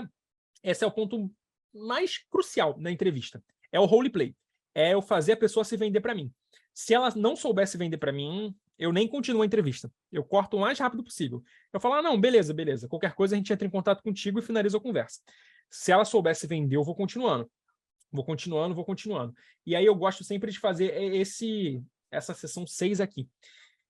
é o ponto mais crucial na entrevista. É o roleplay. É eu fazer a pessoa se vender para mim. Se ela não soubesse vender para mim, eu nem continuo a entrevista. Eu corto o mais rápido possível. Eu falo, não, beleza, beleza. Qualquer coisa a gente entra em contato contigo e finaliza a conversa. Se ela soubesse vender, eu vou continuando. Vou continuando, vou continuando. E aí eu gosto sempre de fazer essa sessão 6 aqui.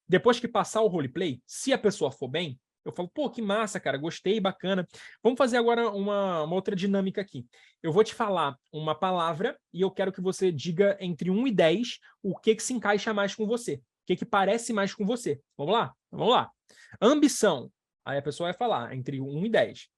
Depois que passar o roleplay, se a pessoa for bem, eu falo, pô, que massa, cara, gostei, bacana. Vamos fazer agora uma outra dinâmica aqui. Eu vou te falar uma palavra e eu quero que você diga entre 1 e 10 o que se encaixa mais com você, o que parece mais com você. Vamos lá? Vamos lá. Ambição. Aí a pessoa vai falar entre 1 e 10.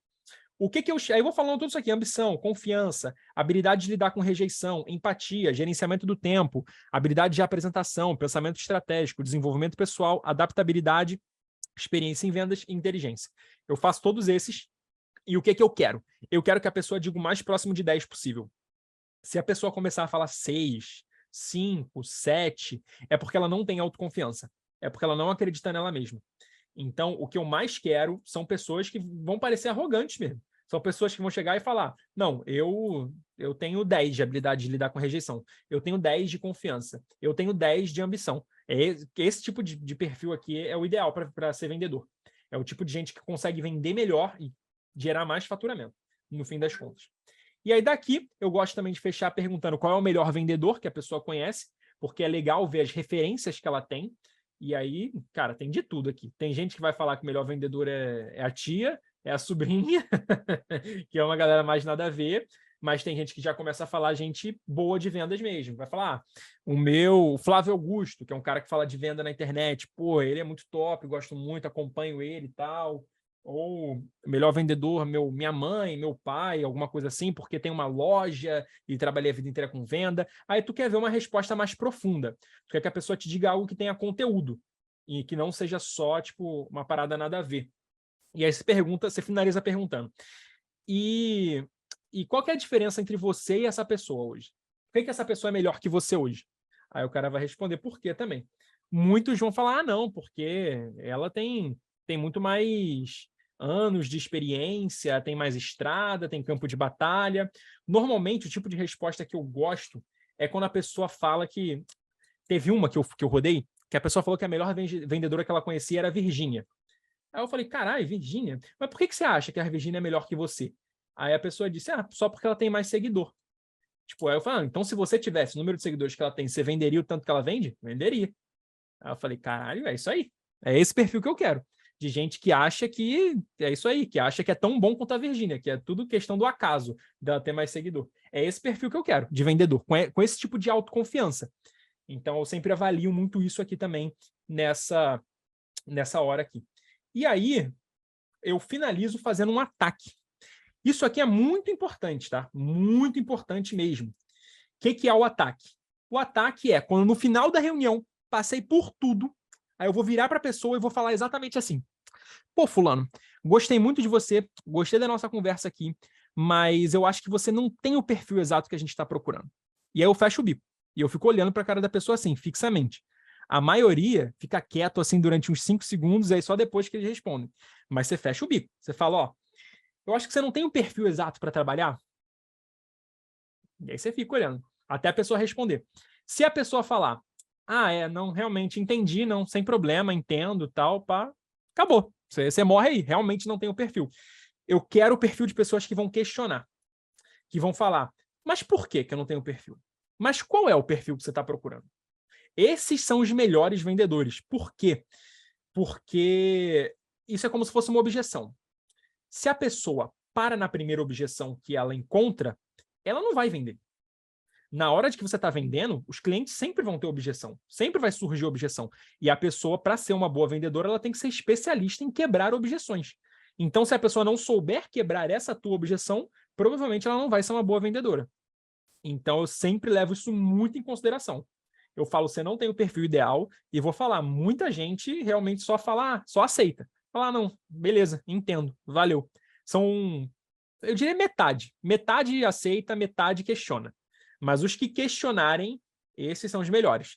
Aí eu vou falando tudo isso aqui: ambição, confiança, habilidade de lidar com rejeição, empatia, gerenciamento do tempo, habilidade de apresentação, pensamento estratégico, desenvolvimento pessoal, adaptabilidade, experiência em vendas e inteligência. Eu faço todos esses e o que eu quero? Eu quero que a pessoa diga o mais próximo de 10 possível. Se a pessoa começar a falar 6, 5, 7, é porque ela não tem autoconfiança. É porque ela não acredita nela mesma. Então, o que eu mais quero são pessoas que vão parecer arrogantes mesmo. São pessoas que vão chegar e falar, não, eu tenho 10 de habilidade de lidar com rejeição. Eu tenho 10 de confiança. Eu tenho 10 de ambição. Esse tipo de perfil aqui é o ideal para ser vendedor. É o tipo de gente que consegue vender melhor e gerar mais faturamento, no fim das contas. E aí daqui, eu gosto também de fechar perguntando qual é o melhor vendedor que a pessoa conhece, porque é legal ver as referências que ela tem. E aí, cara, tem de tudo aqui. Tem gente que vai falar que o melhor vendedor é a tia, é a sobrinha, que é uma galera mais nada a ver, mas tem gente que já começa a falar gente boa de vendas mesmo. Vai falar, o Flávio Augusto, que é um cara que fala de venda na internet, pô, ele é muito top, gosto muito, acompanho ele e tal. Ou melhor vendedor, minha mãe, meu pai, alguma coisa assim, porque tem uma loja e trabalhei a vida inteira com venda. Aí tu quer ver uma resposta mais profunda. Tu quer que a pessoa te diga algo que tenha conteúdo e que não seja só, tipo, uma parada nada a ver. E aí você finaliza perguntando. E qual que é a diferença entre você e essa pessoa hoje? Por que essa pessoa é melhor que você hoje? Aí o cara vai responder por quê também. Muitos vão falar, não, porque ela tem muito mais anos de experiência, tem mais estrada, tem campo de batalha. Normalmente, o tipo de resposta que eu gosto é quando a pessoa fala que... Teve uma que eu rodei, que a pessoa falou que a melhor vendedora que ela conhecia era a Virgínia. Aí eu falei, caralho, Virgínia? Mas por que você acha que a Virgínia é melhor que você? Aí a pessoa disse, só porque ela tem mais seguidor. Tipo, aí eu falei, então se você tivesse o número de seguidores que ela tem, você venderia o tanto que ela vende? Venderia. Aí eu falei, caralho, é isso aí. É esse perfil que eu quero. De gente que acha que é isso aí, que acha que é tão bom quanto a Virgínia, que é tudo questão do acaso dela ter mais seguidor. É esse perfil que eu quero, de vendedor, com esse tipo de autoconfiança. Então, eu sempre avalio muito isso aqui também, nessa hora aqui. E aí, eu finalizo fazendo um ataque. Isso aqui é muito importante, tá? Muito importante mesmo. O que é o ataque? O ataque é quando no final da reunião, passei por tudo, aí eu vou virar para a pessoa e vou falar exatamente assim. Pô, fulano, gostei muito de você, gostei da nossa conversa aqui, mas eu acho que você não tem o perfil exato que a gente está procurando. E aí eu fecho o bico. E eu fico olhando para a cara da pessoa assim, fixamente. A maioria fica quieto assim durante uns 5 segundos, aí só depois que eles respondem. Mas você fecha o bico. Você fala, ó, eu acho que você não tem um perfil exato para trabalhar. E aí você fica olhando, até a pessoa responder. Se a pessoa falar, não, realmente entendi, não, sem problema, entendo, tal, pá, acabou. Você morre aí, realmente não tem o perfil. Eu quero o perfil de pessoas que vão questionar, que vão falar, mas por que eu não tenho perfil? Mas qual é o perfil que você está procurando? Esses são os melhores vendedores. Por quê? Porque isso é como se fosse uma objeção. Se a pessoa para na primeira objeção que ela encontra, ela não vai vender. Na hora de que você está vendendo, os clientes sempre vão ter objeção. Sempre vai surgir objeção. E a pessoa, para ser uma boa vendedora, ela tem que ser especialista em quebrar objeções. Então, se a pessoa não souber quebrar essa tua objeção, provavelmente ela não vai ser uma boa vendedora. Então, eu sempre levo isso muito em consideração. Eu falo, você não tem o perfil ideal, e vou falar, muita gente realmente só fala, só aceita. Falar, não, beleza, entendo, valeu. São, eu diria metade. Metade aceita, metade questiona. Mas os que questionarem, esses são os melhores.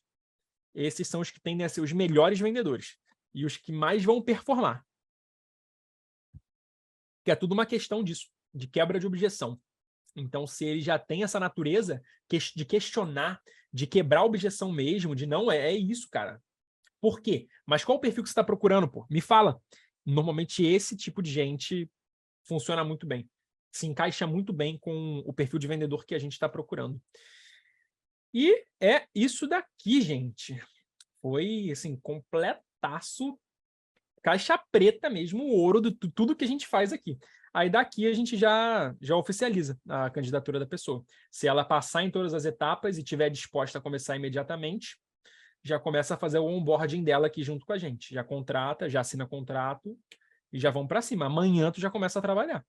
Esses são os que tendem a ser os melhores vendedores. E os que mais vão performar. Que é tudo uma questão disso, de quebra de objeção. Então, se ele já tem essa natureza de questionar, de quebrar a objeção mesmo, de não, é isso, cara. Por quê? Mas qual o perfil que você está procurando, pô? Me fala. Normalmente, esse tipo de gente funciona muito bem. Se encaixa muito bem com o perfil de vendedor que a gente está procurando. E é isso daqui, gente. Foi, assim, completaço, caixa preta mesmo, o ouro de tudo que a gente faz aqui. Aí daqui a gente já oficializa a candidatura da pessoa. Se ela passar em todas as etapas e estiver disposta a começar imediatamente, já começa a fazer o onboarding dela aqui junto com a gente. Já contrata, já assina contrato e já vão para cima. Amanhã tu já começa a trabalhar.